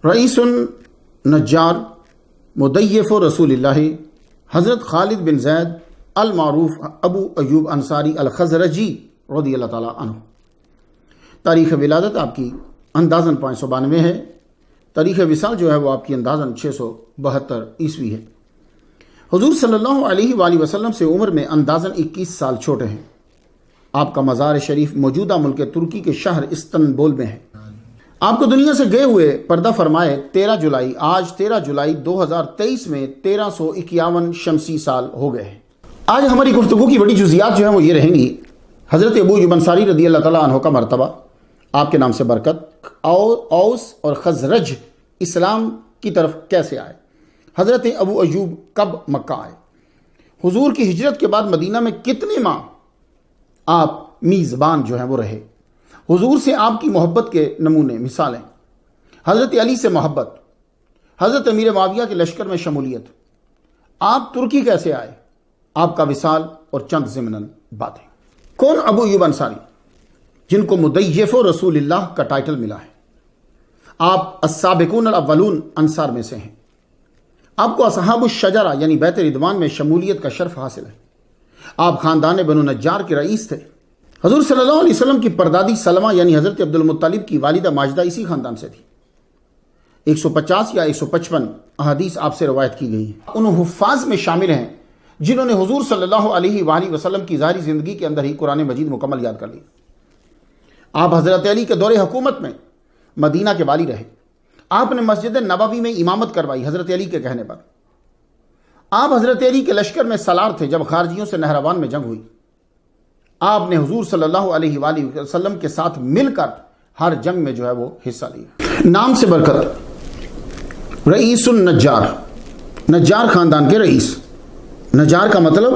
رئیس النجار مضیف رسول اللہ حضرت خالد بن زید المعروف ابو ایوب انصاری الخزرجی رضی اللہ تعالیٰ عنہ۔ تاریخ ولادت آپ کی اندازاً 592 ہے۔ تاریخ وصال جو ہے وہ آپ کی اندازاً 672 عیسوی ہے۔ حضور صلی اللہ علیہ وآلہ وسلم سے عمر میں اندازاً 21 سال چھوٹے ہیں۔ آپ کا مزار شریف موجودہ ملک ترکی کے شہر استنبول میں ہے۔ آپ کو دنیا سے گئے ہوئے پردہ فرمائے 13 جولائی 2023 میں 1351 شمسی سال ہو گئے ہیں۔ آج ہماری گفتگو کی بڑی جزیات جو ہیں وہ یہ رہیں گی: حضرت ابو ایوب انصاری رضی اللہ تعالیٰ عنہ کا مرتبہ، آپ کے نام سے برکت، اوس اور خزرج اسلام کی طرف کیسے آئے، حضرت ابو ایوب کب مکہ آئے، حضور کی ہجرت کے بعد مدینہ میں کتنے ماہ آپ میزبان جو ہیں وہ رہے، حضور سے آپ کی محبت کے نمونے مثالیں، حضرت علی سے محبت، حضرت امیر معاویہ کے لشکر میں شمولیت، آپ ترکی کیسے آئے، آپ کا وصال اور چند ضمناً باتیں۔ کون ابو ایوب انصاری، جن کو مضیف رسول اللہ کا ٹائٹل ملا ہے؟ آپ السابقون الاولون انصار میں سے ہیں۔ آپ کو اصحاب الشجرہ یعنی بیت رضوان میں شمولیت کا شرف حاصل ہے۔ آپ خاندان بنو نجار کے رئیس تھے۔ حضور صلی اللہ علیہ وسلم کی پردادی سلمہ یعنی حضرت عبد المطلب کی والدہ ماجدہ اسی خاندان سے تھی۔ 150 یا 155 احادیث آپ سے روایت کی گئی ہیں۔ ان حفاظ میں شامل ہیں جنہوں نے حضور صلی اللہ علیہ وآلہ وسلم کی ظاہری زندگی کے اندر ہی قرآن مجید مکمل یاد کر لی۔ آپ حضرت علی کے دور حکومت میں مدینہ کے والی رہے۔ آپ نے مسجد نبوی میں امامت کروائی حضرت علی کے کہنے پر۔ آپ حضرت علی کے لشکر میں سالار تھے جب خارجیوں سے نہروان میں جنگ ہوئی۔ آپ نے حضور صلی اللہ علیہ وآلہ وسلم کے ساتھ مل کر ہر جنگ میں جو ہے وہ حصہ لیا۔ نام سے برکت، رئیس النجار، نجار خاندان کے رئیس۔ نجار کا مطلب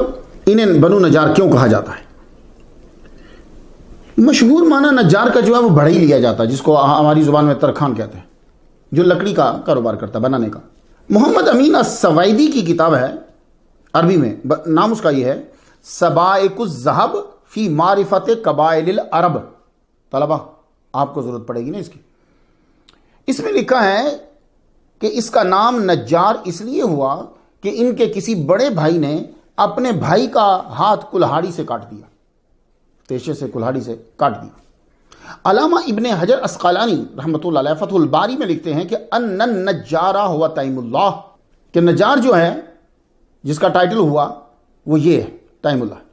انہیں بنو نجار کیوں کہا جاتا ہے؟ مشہور معنی نجار کا جو ہے وہ بڑھئی لیا جاتا ہے، جس کو ہماری زبان میں ترخان کہتے ہیں، جو لکڑی کا کاروبار کرتا ہے، بنانے کا۔ محمد امین السویدی کی کتاب ہے عربی میں، نام اس کا یہ ہے سبائق الذہب فی معرفت قبائل العرب۔ طلبہ آپ کو ضرورت پڑے گی نا اس کی۔ اس میں لکھا ہے کہ اس کا نام نجار اس لیے ہوا کہ ان کے کسی بڑے بھائی نے اپنے بھائی کا ہاتھ کلہاڑی سے کاٹ دیا، تیشے سے کلہاڑی سے کاٹ دیا۔ علامہ ابن حجر اسقلانی رحمۃ اللہ علیہ فتح الباری میں لکھتے ہیں کہ ان النجارہ ہوا تیم اللہ، کہ نجار جو ہے جس کا ٹائٹل ہوا وہ یہ ہے تیم اللہ۔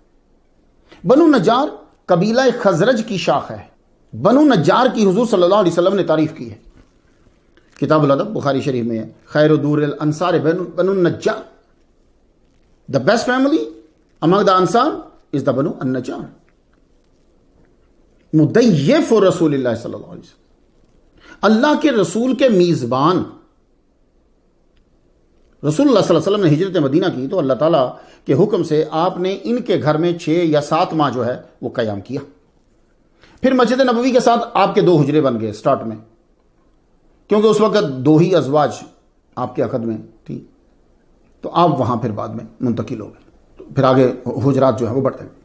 بنو نجار قبیلہ خزرج کی شاخ ہے۔ بنو نجار کی حضور صلی اللہ علیہ وسلم نے تعریف کی ہے۔ کتاب الادب بخاری شریف میں ہے، خیر دور الانصار بنو النجار، the best family among the ansar is the بنو النجار۔ مضیف رسول اللہ صلی اللہ علیہ وسلم، اللہ کے رسول کے میزبان۔ رسول اللہ صلی اللہ علیہ وسلم نے ہجرت مدینہ کی تو اللہ تعالیٰ کے حکم سے آپ نے ان کے گھر میں 6 یا 7 ماہ جو ہے وہ قیام کیا۔ پھر مسجد نبوی کے ساتھ آپ کے 2 حجرے بن گئے سٹارٹ میں، کیونکہ اس وقت 2 ہی ازواج آپ کے عقد میں تھی، تو آپ وہاں پھر بعد میں منتقل ہو گئے، تو پھر آگے حجرات جو ہے وہ بڑھتے گئے۔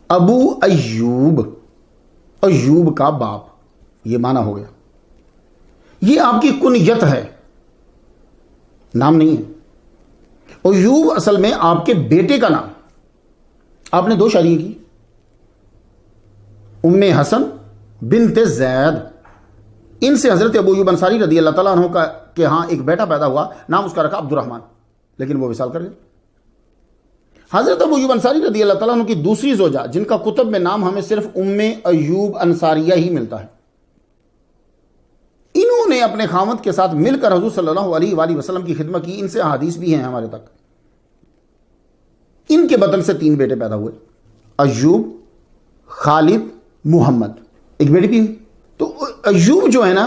ابو ایوب، ایوب کا باپ، یہ معنی ہو گیا۔ یہ آپ کی کنیت ہے، نام نہیں ہے۔ ایوب اصل میں آپ کے بیٹے کا نام۔ آپ نے 2 شادیاں کی، ام حسن بنت زید، ان سے حضرت ابو ایوب انصاری رضی اللہ تعالیٰ عنہ کے ہاں ایک بیٹا پیدا ہوا، نام اس کا رکھا عبد الرحمن، لیکن وہ وصال کر گئے۔ حضرت ابو ایوب انصاری رضی اللہ تعالیٰ عنہ کی دوسری زوجہ، جن کا کتب میں نام ہمیں صرف ام ایوب انصاریہ ہی ملتا ہے، انہوں نے اپنے خاوند کے ساتھ مل کر حضور صلی اللہ علیہ وآلہ وسلم کی خدمت کی۔ ان سے احادیث بھی ہیں ہمارے تک۔ ان کے بطن سے 3 بیٹے پیدا ہوئے، ایوب، خالد، محمد، ایک بیٹی بھی۔ تو ایوب جو ہے نا،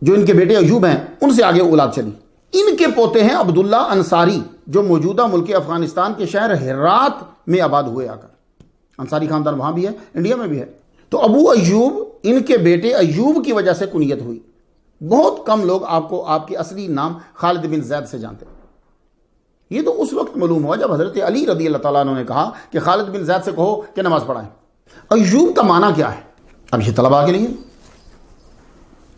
جو ان کے بیٹے ایوب ہیں، ان سے آگے اولاد چلی۔ ان کے پوتے ہیں عبداللہ انصاری، جو موجودہ ملک افغانستان کے شہر ہرات میں آباد ہوئے آ کر۔ انصاری خاندان وہاں بھی ہے، انڈیا میں بھی ہے۔ تو ابو ایوب، ان کے بیٹے ایوب کی وجہ سے کنیت ہوئی۔ بہت کم لوگ آپ کو آپ کے اصلی نام خالد بن زید سے جانتے ہیں۔ یہ تو اس وقت معلوم ہوا جب حضرت علی رضی اللہ تعالیٰ عنہ نے کہا کہ خالد بن زید سے کہو کہ نماز پڑھائیں۔ ایوب کا معنی کیا ہے؟ اب یہ طلباء کے لیے،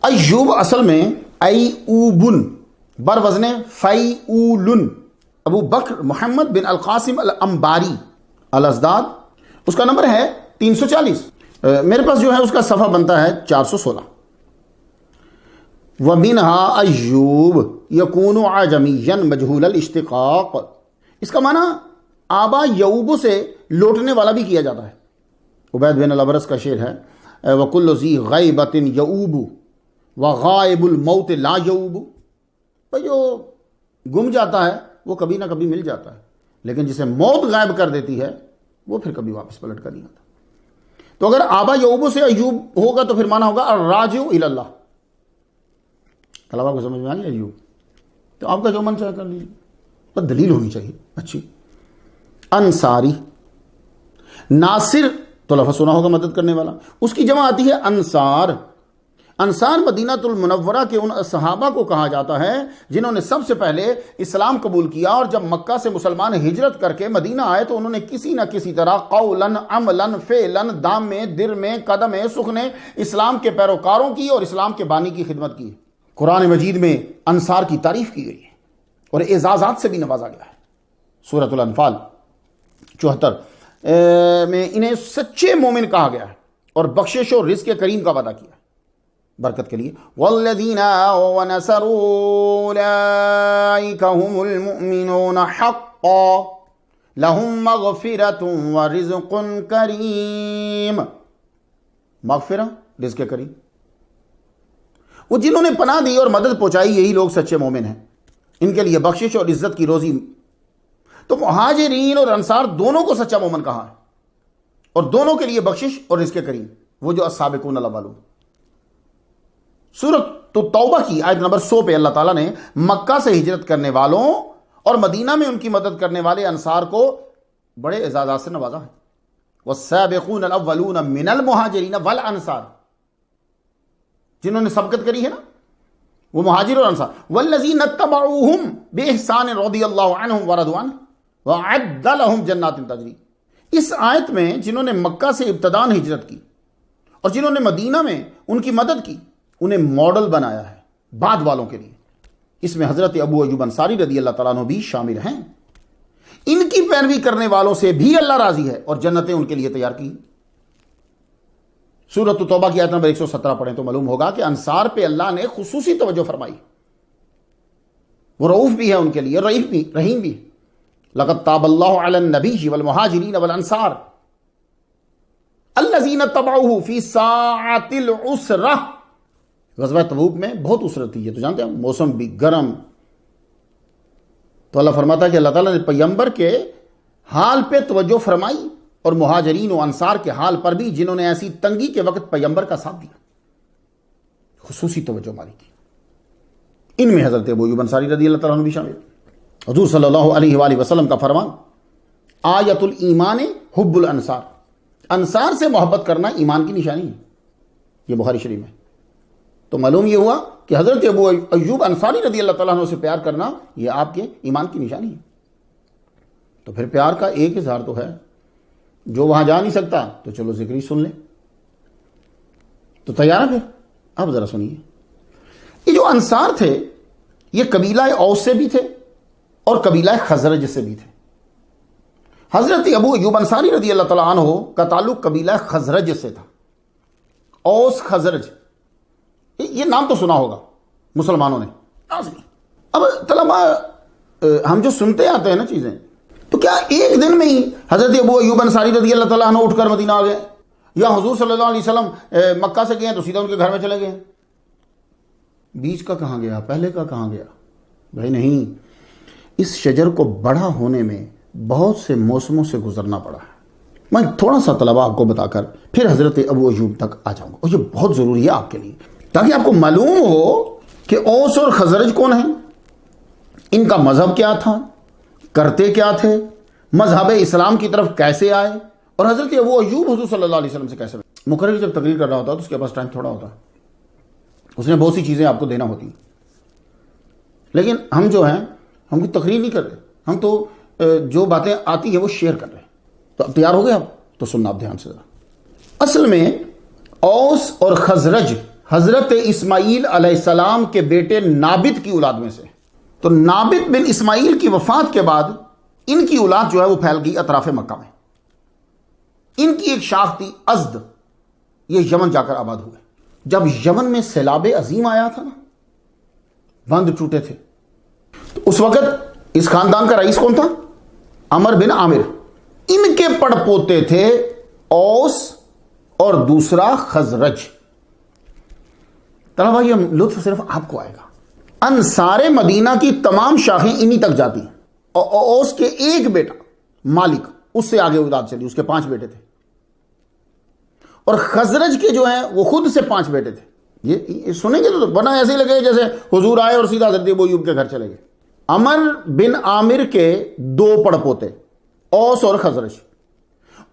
ایوب اصل میں ایوبن بر وزن فیعولن، ابو بکر محمد بن القاسم الانباری الازداد، اس کا نمبر ہے 340، میرے پاس جو ہے اس کا صفحہ بنتا ہے 416۔ وَمِنْهَا ایوب یکون عجمیا مجہول الاشتقاق، اس کا معنی آبا یعوب سے لوٹنے والا بھی کیا جاتا ہے۔ عبید بن الابرس کا شعر ہے وَكُلُّ ذِي غَيْبَةٍ يَعُوبُ وَغَائِبُ الْمَوْتِ لَا يَعُوبُ، بھئی جو گم جاتا ہے وہ کبھی نہ کبھی مل جاتا ہے، لیکن جسے موت غائب کر دیتی ہے وہ پھر کبھی واپس پلٹ کر نہیں آتا۔ تو اگر آبا یعوب سے ایوب ہوگا تو پھر معنی ہوگا الراجع الی اللہ۔ طلبہ کو سمجھ میں آ گیا ایوب؟ تو آپ کا جو من چاہے کر لیجیے، پر دلیل ہونی چاہیے اچھی۔ انصاری، ناصر تو لفظ سنا ہوگا مدد کرنے والا، اس کی جمع آتی ہے انصار۔ انصار مدینہ المنورہ کے ان صحابہ کو کہا جاتا ہے جنہوں نے سب سے پہلے اسلام قبول کیا، اور جب مکہ سے مسلمان ہجرت کر کے مدینہ آئے تو انہوں نے کسی نہ کسی طرح قولاً عملاً فعلاً دام میں در میں قدم میں سخنے اسلام کے پیروکاروں کی اور اسلام کے بانی کی خدمت کی۔ قرآن مجید میں انصار کی تعریف کی گئی ہے اور اعزازات سے بھی نوازا گیا ہے۔ سورۃ الانفال 74 میں انہیں سچے مومن کہا گیا ہے اور بخشش اور رزق کریم کا وعدہ کیا ہے برکت کے لیے۔ والذین آووا ونصروا اولئک هم المؤمنون حقا لهم مغفرۃ ورزق کریم۔ مغفرت، رزق کریم، وہ جنہوں نے پناہ دی اور مدد پہنچائی یہی لوگ سچے مومن ہیں، ان کے لیے بخشش اور عزت کی روزی۔ تو مہاجرین اور انصار دونوں کو سچا مومن کہا ہے، اور دونوں کے لیے بخشش اور رزق کریم، وہ جو السابقون الاولون۔ سورۃ توبہ کی آیت نمبر 100 پہ اللہ تعالیٰ نے مکہ سے ہجرت کرنے والوں اور مدینہ میں ان کی مدد کرنے والے انصار کو بڑے اعزازات سے نوازا ہے۔ والسابقون الاولون من المہاجرین والانصار، جنہوں نے سبقت کری ہے نا وہ مہاجر اور انصار۔ والذین اتبعوہم باحسان رضی اللہ عنہم ورضوا عنہ وَأَعَدَّ لَهُمْ جَنَّاتٍ تَجْرِي، اس آیت میں جنہوں نے مکہ سے ابتداً ہجرت کی اور جنہوں نے مدینہ میں ان کی مدد کی، انہیں ماڈل بنایا ہے بعد والوں کے لیے۔ اس میں حضرت ابو ایوب انصاری رضی اللہ تعالیٰ عنہ بھی شامل ہیں۔ ان کی پیروی کرنے والوں سے بھی اللہ راضی ہے اور جنتیں ان کے لیے تیار کی۔ سورۃ توبہ کی آیت نمبر 117 پڑھیں تو معلوم ہوگا کہ انصار پہ اللہ نے خصوصی توجہ فرمائی۔ وہ رؤوف بھی ہے ان کے لیے، رئیف بھی، رحیم بھی۔ لقد تاب اللہ علی النبی والمہاجرین والانصار الذین اتبعوہ فی ساعۃ العسرہ، غزوہ تبوک میں بہت عسرت تھی، یہ تو جانتے ہیں، موسم بھی گرم، تو اللہ فرماتا ہے کہ اللہ تعالیٰ نے پیغمبر کے حال پہ توجہ فرمائی اور مہاجرین و انصار کے حال پر بھی جنہوں نے ایسی تنگی کے وقت پیغمبر کا ساتھ دیا، خصوصی توجہ ماری کی۔ ان میں حضرت ابو ایوب انصاری رضی اللہ تعالیٰ عنہ بھی شامل۔ حضور صلی اللہ علیہ وآلہ وسلم کا فرمان، آیت الایمان حب الانصار، انصار سے محبت کرنا ایمان کی نشانی ہے، یہ بخاری شریف میں۔ تو معلوم یہ ہوا کہ حضرت ابو ایوب انصاری رضی اللہ تعالیٰ عنہ سے پیار کرنا یہ آپ کے ایمان کی نشانی ہے۔ تو پھر پیار کا ایک اظہار تو ہے، جو وہاں جا نہیں سکتا تو چلو ذکری سن لیں۔ تو تیار ہے؟ پھر آپ ذرا سنیے، یہ جو انصار تھے یہ قبیلہ اوس سے بھی تھے اور قبیلہ خزرج سے بھی تھے۔ حضرت ابو ایوب انصاری رضی اللہ تعالیٰ عنہ کا تعلق قبیلہ خزرج سے تھا، اوس خزرج، یہ نام تو سنا ہوگا مسلمانوں نے لازمی۔ اب طلبہ ہم جو سنتے آتے ہیں نا چیزیں، تو کیا ایک دن میں ہی حضرت ابو ایوب انصاری رضی اللہ تعالیٰ عنہ اٹھ کر مدینہ آ گئے، یا حضور صلی اللہ علیہ وسلم مکہ سے گئے تو سیدھا ان کے گھر میں چلے گئے؟ بیچ کا کہاں گیا، پہلے کا کہاں گیا؟ بھائی نہیں، اس شجر کو بڑا ہونے میں بہت سے موسموں سے گزرنا پڑا ہے۔ میں تھوڑا سا طلبہ آپ کو بتا کر پھر حضرت ابو ایوب تک آ جاؤں گا، اور یہ بہت ضروری ہے آپ کے لیے، تاکہ آپ کو معلوم ہو کہ اوس اور خزرج کون ہیں، ان کا مذہب کیا تھا، کرتے کیا تھے، مذہب اسلام کی طرف کیسے آئے، اور حضرت ابو ایوب حضور صلی اللہ علیہ وسلم سے کیسے ملے۔ مقرر جب تقریر کر رہا ہوتا ہے تو اس کے پاس ٹائم تھوڑا ہوتا ہے، اس نے بہت سی چیزیں آپ کو دینا ہوتی ہیں، لیکن ہم جو ہیں ہم کوئی تقریر نہیں کر رہے، ہم تو جو باتیں آتی ہیں وہ شیئر کر رہے ہیں۔ تو اب تیار ہو گئے آپ؟ تو سننا آپ دھیان سے ذرا۔ اصل میں اوس اور خزرج حضرت اسماعیل علیہ السلام کے بیٹے نابت کی اولاد میں سے. تو نابت بن اسماعیل کی وفات کے بعد ان کی اولاد جو ہے وہ پھیل گئی اطراف مکہ میں. ان کی ایک شاخ تھی ازد، یہ یمن جا کر آباد ہوئے. جب یمن میں سیلاب عظیم آیا تھا نا، بند ٹوٹے تھے، تو اس وقت اس خاندان کا رئیس کون تھا؟ عمر بن عامر. ان کے پڑ پوتے تھے اوس اور دوسرا خزرج. طلبہ یہ لطف صرف آپ کو آئے گا. انصار مدینہ کی تمام شاخیں انہی تک جاتی ہیں. اور اوس کے ایک بیٹا مالک، اس سے آگے اولاد چلی، اس کے 5 بیٹے تھے. اور خزرج کے جو ہیں وہ خود سے 5 بیٹے تھے. یہ سنیں گے تو بنا ایسے ہی لگے جیسے حضور آئے اور سیدھا حضرت ابو ایوب کے گھر چلے گئے. عمر بن عامر کے 2 پڑ پوتے اوس اور خزرج.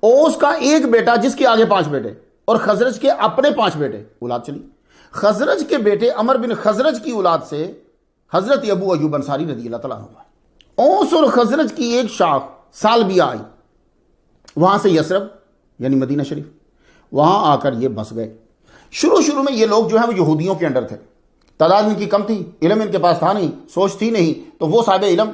اوس کا ایک بیٹا جس کے آگے 5 بیٹے، اور خزرج کے اپنے 5 بیٹے، اولاد چلی. خزرج کے بیٹے عمر بن خزرج کی اولاد سے حضرت ابو ایوب انصاری رضی اللہ تعالیٰ عنہ. اوس اور خزرج کی ایک شاخ سالبیہ آئی، وہاں سے یثرب یعنی مدینہ شریف، وہاں آ کر یہ بس گئے. شروع میں یہ لوگ جو ہیں وہ یہودیوں کے انڈر تھے. تعداد ان کی کم تھی، علم ان کے پاس تھا نہیں، سوچ تھی نہیں، تو وہ صاحب علم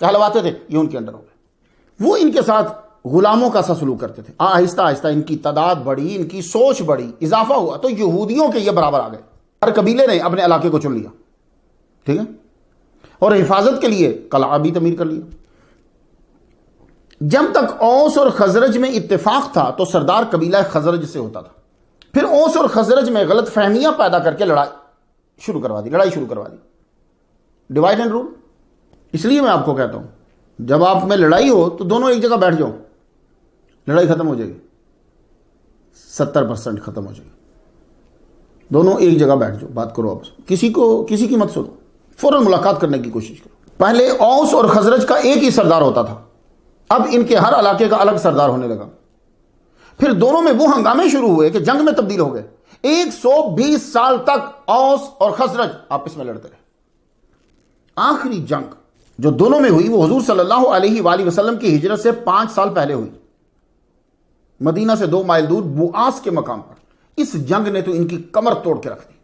کہلواتے تھے، یہ ان کے انڈر ہو گئے. وہ ان کے ساتھ غلاموں کا سا سلوک کرتے تھے. آہستہ آہستہ ان کی تعداد بڑھی، ان کی سوچ بڑھی، اضافہ ہوا، تو یہودیوں کے یہ برابر آ گئے. ہر قبیلے نے اپنے علاقے کو چن لیا، ٹھیک ہے، اور حفاظت کے لیے قلعہ بھی تعمیر کر لیا. جب تک اوس اور خزرج میں اتفاق تھا تو سردار قبیلہ خزرج سے ہوتا تھا. پھر اوس اور خزرج میں غلط فہمیاں پیدا کر کے لڑائی شروع کروا دی. Divide and rule. اس لیے میں آپ کو کہتا ہوں جب آپ میں لڑائی ہو تو دونوں ایک جگہ بیٹھ جاؤ، لڑائی ختم ہو جائے گی، 70% ختم ہو جائے گی. دونوں ایک جگہ بیٹھ جاؤ، بات کرو. آپ کسی کی مت سنو، فوراً ملاقات کرنے کی کوشش کرو. پہلے اوس اور خزرج کا ایک ہی سردار ہوتا تھا، اب ان کے ہر علاقے کا الگ سردار ہونے لگا. پھر دونوں میں وہ ہنگامے شروع ہوئے کہ جنگ میں تبدیل ہو گئے. 120 سال تک اوس اور خزرج آپس میں لڑتے رہے. آخری جنگ جو دونوں میں ہوئی وہ حضور صلی اللہ علیہ وآلہ وسلم کی ہجرت سے 5 سال پہلے ہوئی، مدینہ سے 2 مائل دور بوآس کے مقام پر. اس جنگ نے تو ان کی کمر توڑ کے رکھ دی.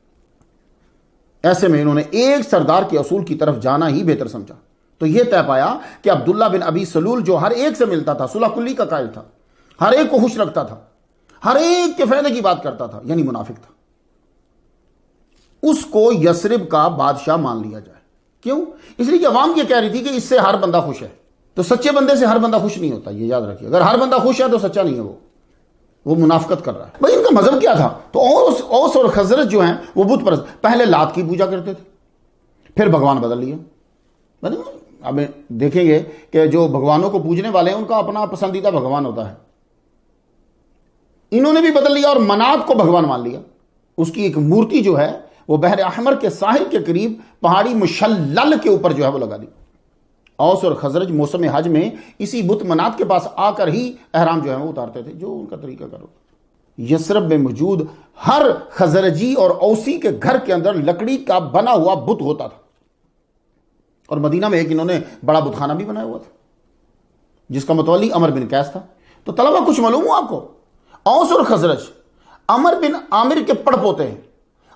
ایسے میں انہوں نے ایک سردار کے اصول کی طرف جانا ہی بہتر سمجھا. تو یہ طے پایا کہ عبداللہ بن ابی سلول جو ہر ایک سے ملتا تھا، صلح کلی کا قائل تھا، ہر ایک کو خوش رکھتا تھا، ہر ایک کے فائدے کی بات کرتا تھا، یعنی منافق تھا، اس کو یثرب کا بادشاہ مان لیا جائے. کیوں؟ اس لیے کہ عوام یہ کہہ رہی تھی کہ اس سے ہر بندہ خوش ہے. تو سچے بندے سے ہر بندہ خوش نہیں ہوتا، یہ یاد رکھیے. اگر ہر بندہ خوش ہے تو سچا نہیں ہے، وہ منافقت کر رہا ہے. بھائی ان کا مذہب کیا تھا؟ تو اوس اور خزرج جو ہیں وہ بت پرست. پہلے لات کی پوجا کرتے تھے، پھر بھگوان بدل لیا. اب دیکھیں گے کہ جو بھگوانوں کو پوجنے والے ہیں ان کا اپنا پسندیدہ بھگوان ہوتا ہے. انہوں نے بھی بدل لیا اور منات کو بھگوان مان لیا. اس کی ایک مورتی جو ہے وہ بحر احمر کے ساحل کے قریب پہاڑی مشلل کے اوپر جو ہے وہ لگا دی. اوس اور خزرج موسم حج میں اسی بت منات کے پاس آ کر ہی احرام جو ہے وہ اتارتے تھے، جو ان کا طریقہ کار ہوتا. یثرب میں موجود ہر خزرجی اور اوسی کے گھر کے اندر لکڑی کا بنا ہوا بت ہوتا تھا. اور مدینہ میں ایک انہوں نے بڑا بت خانہ بھی بنایا ہوا تھا جس کا متولی عمر بن قیس تھا. تو طلبہ کچھ معلوم ہوا آپ کو؟ اوس اور خزرج عمر بن عامر کے پڑ پوتے ہیں،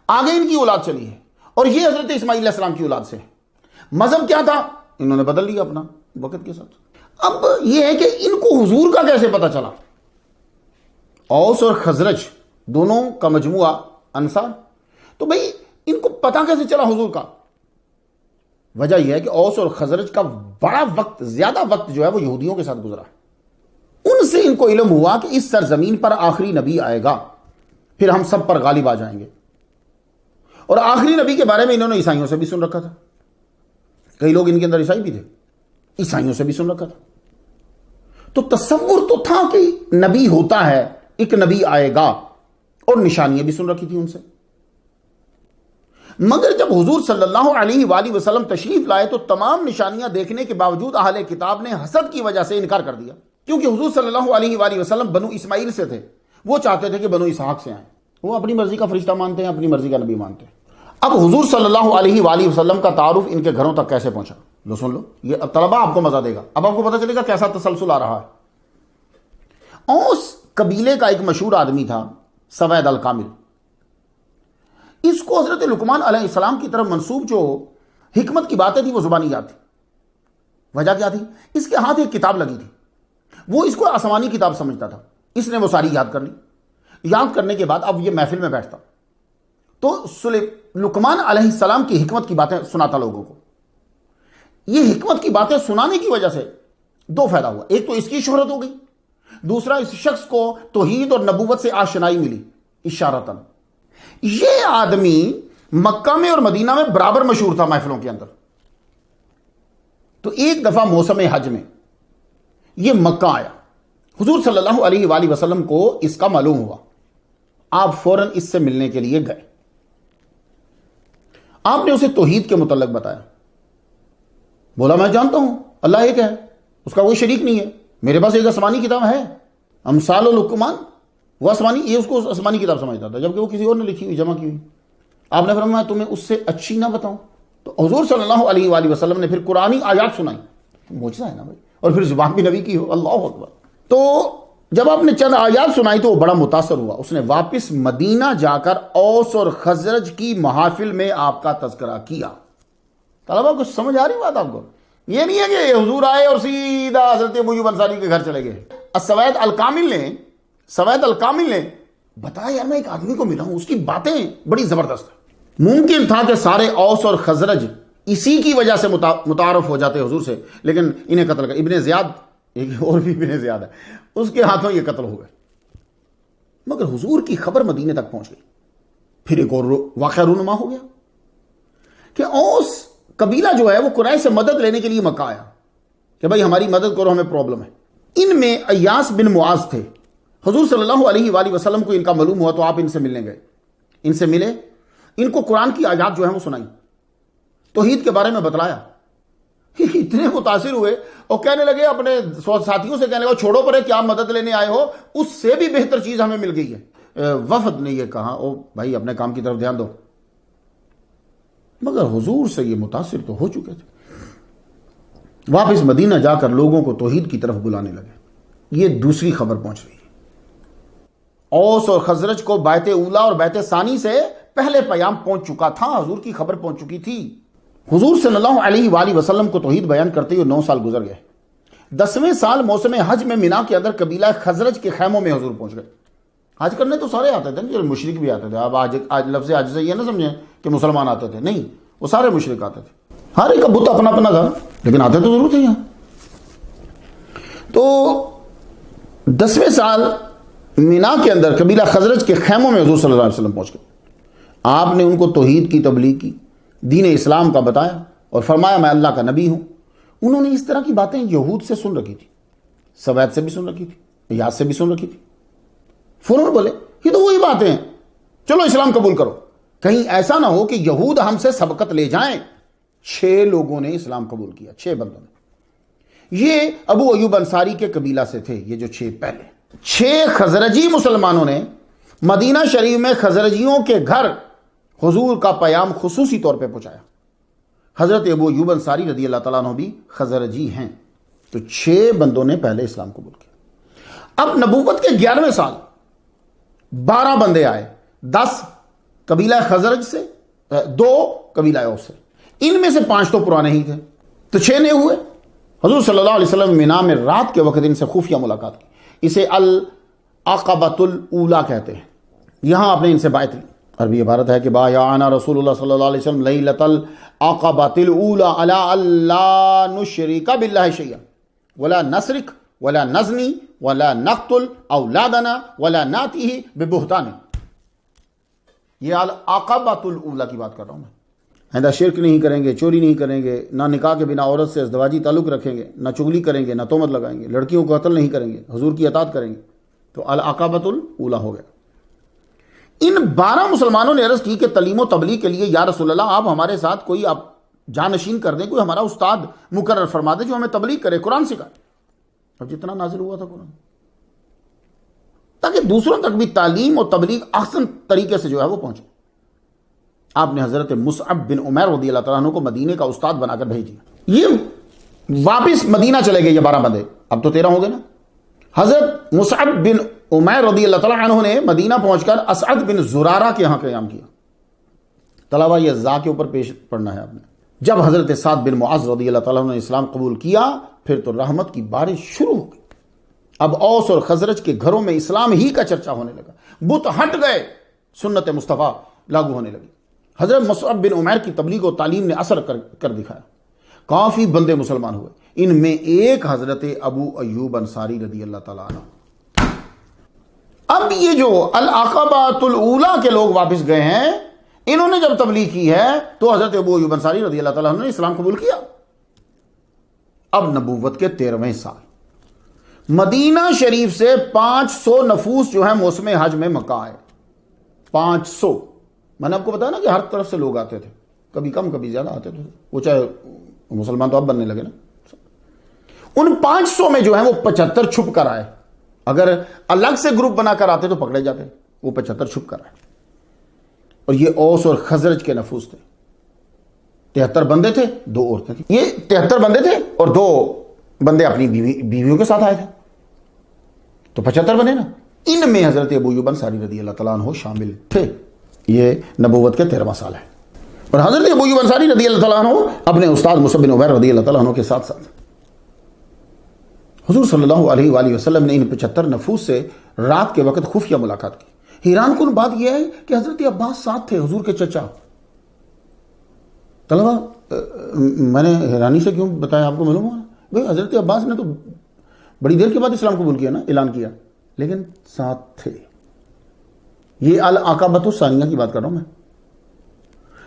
آگے ان کی اولاد چلی ہے، اور یہ حضرت اسماعیل علیہ السلام کی اولاد سے. مذہب کیا تھا؟ انہوں نے بدل لیا اپنا وقت کے ساتھ. اب یہ ہے کہ ان کو حضور کا کیسے پتا چلا؟ اوس اور خزرج دونوں کا مجموعہ انصار. تو بھئی ان کو پتا کیسے چلا حضور کا؟ وجہ یہ ہے کہ اوس اور خزرج کا بڑا وقت، زیادہ وقت جو ہے وہ یہودیوں کے ساتھ گزرا. ان سے ان کو علم ہوا کہ اس سرزمین پر آخری نبی آئے گا، پھر ہم سب پر غالب آ جائیں گے. اور آخری نبی کے بارے میں انہوں نے عیسائیوں سے بھی سن رکھا تھا. کئی لوگ ان کے اندر عیسائی بھی تھے، عیسائیوں سے بھی سن رکھا تھا. تو تصور تو تھا کہ نبی ہوتا ہے، ایک نبی آئے گا، اور نشانیاں بھی سن رکھی تھی ان سے. مگر جب حضور صلی اللہ علیہ وآلہ وسلم تشریف لائے تو تمام نشانیاں دیکھنے کے باوجود اہل کتاب نے حسد کی وجہ سے انکار کر دیا. کیونکہ حضور صلی اللہ علیہ وآلہ وسلم بنو اسماعیل سے تھے، وہ چاہتے تھے کہ بنو اسحاق سے آئیں. وہ اپنی مرضی کا فرشتہ مانتے ہیں، اپنی مرضی کا نبی مانتے ہیں. اب حضور صلی اللہ علیہ وآلہ وسلم کا تعارف ان کے گھروں تک کیسے پہنچا؟ لو سن لو، یہ اب طلبہ آپ کو مزہ دے گا. اب آپ کو پتہ چلے گا کیسا تسلسل آ رہا ہے. اوس قبیلے کا ایک مشہور آدمی تھا سوید الکامل. اس کو حضرت لقمان علیہ السلام کی طرف منسوب جو حکمت کی باتیں تھی وہ زبانی یاد تھی. وجہ کیا تھی؟ اس کے ہاتھ ایک کتاب لگی تھی، وہ اس کو آسمانی کتاب سمجھتا تھا. اس نے وہ ساری یاد کر لی. یاد کرنے کے بعد اب یہ محفل میں بیٹھتا تو لقمان علیہ السلام کی حکمت کی باتیں سناتا لوگوں کو. یہ حکمت کی باتیں سنانے کی وجہ سے دو فائدہ ہوا. ایک تو اس کی شہرت ہو گئی، دوسرا اس شخص کو توحید اور نبوت سے آشنائی ملی اشارتاً. یہ آدمی مکہ میں اور مدینہ میں برابر مشہور تھا محفلوں کے اندر. تو ایک دفعہ موسم حج میں یہ مکہ آیا. حضور صلی اللہ علیہ وآلہ وسلم کو اس کا معلوم ہوا. آپ فوراً اس سے ملنے کے لیے گئے. آپ نے اسے توحید کے متعلق بتایا. بولا میں جانتا ہوں اللہ ایک ہے، اس کا کوئی شریک نہیں ہے، میرے پاس ایک آسمانی کتاب ہے امثال لقمان. وہ آسمانی، یہ اس کو آسمانی کتاب سمجھتا تھا جبکہ وہ کسی اور نے لکھی ہوئی، جمع کی ہوئی. آپ نے فرمایا تمہیں اس سے اچھی نہ بتاؤں؟ تو حضور صلی اللہ علیہ وآلہ وسلم نے پھر قرآنی آیات سنائی. معجزہ ہے نا بھائی، اور پھر زبان بھی نبی کی ہو. اللہ اکبر. تو جب آپ نے چند آیات سنائی تو وہ بڑا متاثر ہوا. اس نے واپس مدینہ جا کر اوس اور خزرج کی محافل میں آپ کا تذکرہ کیا. طلبہ کچھ سمجھ آ رہی بات آپ کو؟ یہ نہیں ہے کہ حضور آئے اور سیدھا حضرت ابو ایوب انصاری کے گھر چلے گئے. سوید الکامل نے بتایا یار میں ایک آدمی کو ملا ہوں، اس کی باتیں بڑی زبردست ہیں. ممکن تھا کہ سارے اوس اور خزرج اسی کی وجہ سے متعارف ہو جاتے حضور سے، لیکن انہیں قتل کر ابن زیاد، ایک اور بھی ابن زیاد ہے، اس کے ہاتھوں یہ قتل ہو گئے. مگر حضور کی خبر مدینے تک پہنچ گئی. پھر ایک اور واقعہ رونما ہو گیا کہ اوس قبیلہ جو ہے وہ قریش سے مدد لینے کے لیے مکہ آیا کہ بھائی ہماری مدد کرو، ہمیں پرابلم ہے. ان میں ایاس بن معاذ تھے. حضور صلی اللہ علیہ وآلہ وسلم کو ان کا معلوم ہوا تو آپ ان سے ملنے گئے. ان سے ملے، ان کو قرآن کی آیات جو ہیں وہ سنائی، توحید کے بارے میں بتلایا. اتنے متاثر ہوئے اور کہنے لگے اپنے ساتھیوں سے، کہنے لگے چھوڑو پرے کیا مدد لینے آئے ہو، اس سے بھی بہتر چیز ہمیں مل گئی ہے. وفد نے یہ کہا او بھائی اپنے کام کی طرف دھیان دو. مگر حضور سے یہ متاثر تو ہو چکے تھے. واپس مدینہ جا کر لوگوں کو توحید کی طرف بلانے لگے. یہ دوسری خبر پہنچ رہی ہے. اوس اور خزرج کو بیعت اولا اور بیعت ثانی سے پہلے پیام پہنچ چکا تھا، حضور کی خبر پہنچ چکی تھی. حضور صلی اللہ علیہ وآلہ وسلم کو توحید بیان کرتے ہوئے 9 سال گزر گئے. 10ویں سال موسم حج میں مینا کے اندر قبیلہ خزرج کے خیموں میں حضور پہنچ گئے. حج کرنے تو سارے آتے تھے، مشرک بھی آتے تھے. اب آج لفظ حج سے یہ نہ سمجھیں کہ مسلمان آتے تھے، نہیں، وہ سارے مشرک آتے تھے. ہر ایک کا بت اپنا اپنا تھا، لیکن آتے تو ضرور تھے یہاں. تو 10ویں سال مینا کے اندر قبیلہ خزرج کے خیموں میں حضور صلی اللہ علیہ وسلم پہنچ گئے. آپ نے ان کو توحید کی تبلیغ کی، دین اسلام کا بتایا اور فرمایا میں اللہ کا نبی ہوں. انہوں نے اس طرح کی باتیں یہود سے سن رکھی تھی، سوید سے بھی سن رکھی تھی، یاد سے بھی سن رکھی تھی. فوراً بولے یہ تو وہی باتیں ہیں، چلو اسلام قبول کرو. کہیں ایسا نہ ہو کہ یہود ہم سے سبقت لے جائیں. 6 لوگوں نے اسلام قبول کیا، 6 بندوں نے. یہ ابو ایوب انصاری کے قبیلہ سے تھے. یہ جو 6 پہلے 6 خزرجی مسلمانوں نے مدینہ شریف میں خزرجیوں کے گھر حضور کا پیام خصوصی طور پہ پہنچایا. حضرت ابو ایوب انصاری رضی اللہ تعالیٰ عنہ بھی خزرجی ہیں. تو 6 بندوں نے پہلے اسلام قبول کیا. اب نبوت کے 11ویں سال 12 بندے آئے. 10 قبیلہ خزرج سے، 2 قبیلہ اوس سے. ان میں سے 5 تو پرانے ہی تھے، تو 6 نئے ہوئے. حضور صلی اللہ علیہ وسلم مینا میں رات کے وقت ان سے خفیہ ملاقات کی. اسے العقبۃ الاولیٰ کہتے ہیں. یہاں آپ نے ان سے بیعت لی. عربی عبارت ہے کہ بایعنا رسول اللہ صلی اللہ علیہ وسلم لیلۃ العقبۃ الاولیٰ علی الا نشرک باللہ شیئا ولا نسرق ولا نزنی ولا نقتل اولادنا ولا ناتیہ ببہتان. یہ العقبۃ الاولیٰ کی بات کر رہا ہوں میں. آئندہ شرک نہیں کریں گے، چوری نہیں کریں گے، نہ نکاح کے بنا عورت سے ازدواجی تعلق رکھیں گے، نہ چغلی کریں گے، نہ تہمت لگائیں گے، لڑکیوں کو قتل نہیں کریں گے، حضور کی اطاعت کریں گے. تو العقبۃ الاولیٰ ہو گیا. ان 12 مسلمانوں نے عرض کی کہ تعلیم و تبلیغ کے لیے یا رسول اللہ آپ ہمارے ساتھ کوئی آپ جانشین کر دیں، کوئی ہمارا استاد مقرر فرما دیں جو ہمیں تبلیغ کرے، قرآن سکھائے. اب جتنا نازل ہوا تھا قرآن، تاکہ دوسروں تک بھی تعلیم اور تبلیغ احسن طریقے سے جو ہے وہ پہنچے. آپ نے حضرت مصعب بن عمیر رضی اللہ تعالیٰ عنہ کو مدینے کا استاد بنا کر بھیج دیا. یہ واپس مدینہ چلے گئے. یہ 12 بندے، اب تو 13 ہو گئے نا. حضرت مصعب بن عمیر رضی اللہ تعالیٰ عنہ نے مدینہ پہنچ کر اسعد بن زرارہ کے یہاں قیام کیا. طلبہ یہ زا کے اوپر پیش پڑھنا ہے آپ نے. جب حضرت سعد بن معاذ رضی اللہ تعالیٰ عنہ نے اسلام قبول کیا پھر تو رحمت کی بارش شروع ہو گئی. اب اوس اور خزرج کے گھروں میں اسلام ہی کا چرچا ہونے لگا. بت ہٹ گئے, سنت مصطفیٰ لاگو ہونے لگی. حضرت مصعب بن عمیر کی تبلیغ و تعلیم نے اثر کر دکھایا. کافی بندے مسلمان ہوئے. ان میں ایک حضرت ابو ایوب انصاری رضی اللہ تعالیٰ عنہ. اب یہ جو العقبۃ الاولیٰ کے لوگ واپس گئے ہیں, انہوں نے جب تبلیغ کی ہے تو حضرت ابو ایوب انصاری رضی اللہ تعالیٰ عنہ نے اسلام قبول کیا. اب نبوت کے 13ویں سال مدینہ شریف سے 500 نفوس جو ہیں موسم حج میں مکہ آئے. 500. میں نے آپ کو بتایا نا کہ ہر طرف سے لوگ آتے تھے, کبھی کم کبھی زیادہ آتے تھے. وہ چاہے مسلمان تو اب بننے لگے نا. ان 500 میں جو ہیں وہ 75 چھپ کر آئے. اگر الگ سے گروپ بنا کر آتے تو پکڑے جاتے. وہ 75 چھپ کر آئے. اور یہ اوس اور خزرج کے نفوس تھے. 73 بندے تھے, 2 عورتیں تھیں. یہ 73 بندے تھے اور 2 بندے اپنی بیویوں کے ساتھ آئے تھے, تو 75 بنے نا. ان میں حضرت ابو ایوب انصاری رضی اللہ تعالیٰ عنہ شامل تھے. یہ نبوت کے 13واں سال ہے. اور حضرت ابو ایوب انصاری رضی اللہ تعالیٰ عنہ اپنے استاد مصعب بن عمیر رضی اللہ تعالیٰ عنہ کے ساتھ ساتھ حضور صلی اللہ علیہ وآلہ وسلم نے ان 75 نفوس سے رات کے وقت خفیہ ملاقات کی. حیران کن بات یہ ہے کہ حضرت عباس ساتھ تھے, حضور کے چچا. طلبہ میں نے حیرانی سے کیوں بتایا آپ کو معلوم ہوا؟ بھئی حضرت عباس نے تو بڑی دیر کے بعد اسلام قبول کیا نا, اعلان کیا, لیکن ساتھ تھے. یہ العقبۃ الثانیہ کی بات کر رہا ہوں میں.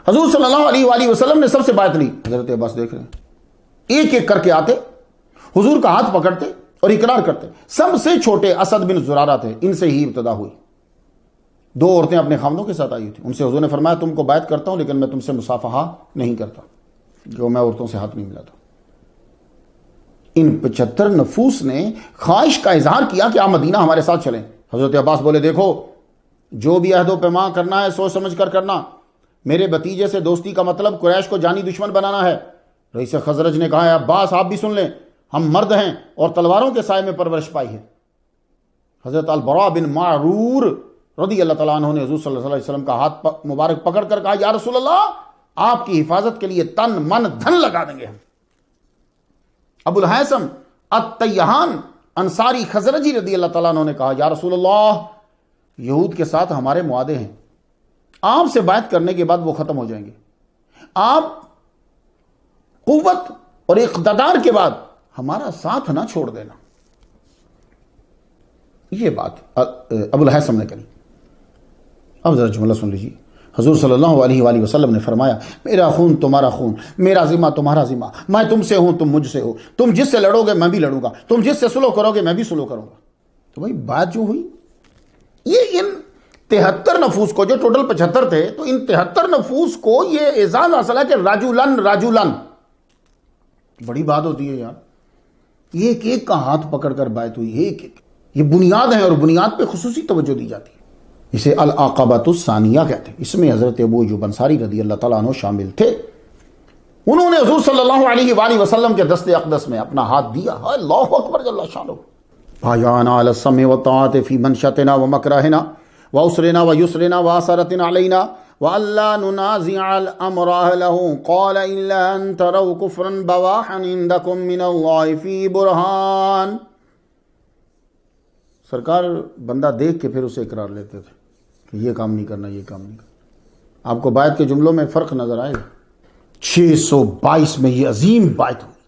حضور صلی اللہ علیہ وآلہ وسلم نے سب سے بات لی. حضرت عباس دیکھ رہے ہیں, ایک ایک کر کے آتے, حضور کا ہاتھ پکڑتے اور اقرار کرتے. سب سے چھوٹے اسد بن زرارہ تھے, ان سے ہی ابتدا ہوئی. 2 عورتیں اپنے خامدوں کے ساتھ آئی تھیں. ان سے حضور نے فرمایا تم کو بیعت کرتا ہوں لیکن میں تم سے مصافحہ نہیں کرتا, جو میں عورتوں سے ہاتھ نہیں ملاتا. ان 75 نفوس نے خواہش کا اظہار کیا کہ آپ مدینہ ہمارے ساتھ چلیں. حضرت عباس بولے دیکھو جو بھی عہد و پیمان کرنا ہے سوچ سمجھ کر کرنا. میرے بھتیجے سے دوستی کا مطلب قریش کو جانی دشمن بنانا ہے. رئیس خزرج نے کہا ہے عباس آپ بھی سن لیں, ہم مرد ہیں اور تلواروں کے سائے میں پرورش پائی ہے. حضرت البراء بن معرور رضی اللہ تعالیٰ عنہ نے حضور صلی اللہ علیہ وسلم کا ہاتھ مبارک پکڑ کر کہا یا رسول اللہ آپ کی حفاظت کے لیے تن من دھن لگا دیں گے ہم. ابو الحیثم التیہان انصاری خزرجی رضی اللہ تعالیٰ عنہ نے کہا یا رسول اللہ یہود کے ساتھ ہمارے معاہدے ہیں, آپ سے بیعت کرنے کے بعد وہ ختم ہو جائیں گے. آپ قوت اور اقتدار کے بعد ہمارا ساتھ نہ چھوڑ دینا. یہ بات ابو الحیثم نے کہی. اب ذرا جملہ سن لیجیے. حضور صلی اللہ علیہ وآلہ وسلم نے فرمایا میرا خون تمہارا خون, میرا ذمہ تمہارا ذمہ, میں تم سے ہوں تم مجھ سے ہو, تم جس سے لڑو گے میں بھی لڑوں گا, تم جس سے سلو کرو گے میں بھی سلو کروں گا. تو بھائی بات جو ہوئی یہ ان 73 نفوس کو, جو ٹوٹل 75 تھے, تو ان 73 نفوس کو یہ اعزاز حاصل ہے کہ رجلن بڑی بات ہوتی ہے یار. ایک ایک کا ہاتھ پکڑ کر بیعت ہوئی, ایک ایک. یہ بنیاد ہے اور بنیاد پہ خصوصی توجہ دی جاتی ہے. اسے العقبۃ الثانیہ کہتے ہیں. اس میں حضرت ابو ایوب انصاری رضی اللہ تعالیٰ عنہ شامل تھے. انہوں نے حضور صلی اللہ علیہ وآلہ وسلم کے دست اقدس میں اپنا ہاتھ دیا. اللہ اکبر جل شانہ. بھائیانا علی السمع والطاعۃ فی منشطنا ومکرہنا واسرنا ویسرنا وآثرتنا علینا وَأَلَّا نُنَازِعَ الْأَمْرَ أَهْلَهُ قَالَ إِلَّا أَن تَرَوْا كُفْرًا بَوَاحًا عِندَكُم مِّنَ اللَّهِ فِي بُرْهَانٍ. سرکار بندہ دیکھ کے پھر اسے اقرار لیتے تھے کہ یہ کام نہیں کرنا, یہ کام نہیں کرنا. آپ کو بیعت کے جملوں میں فرق نظر آئے گا. 622 میں یہ عظیم بیعت ہوئی.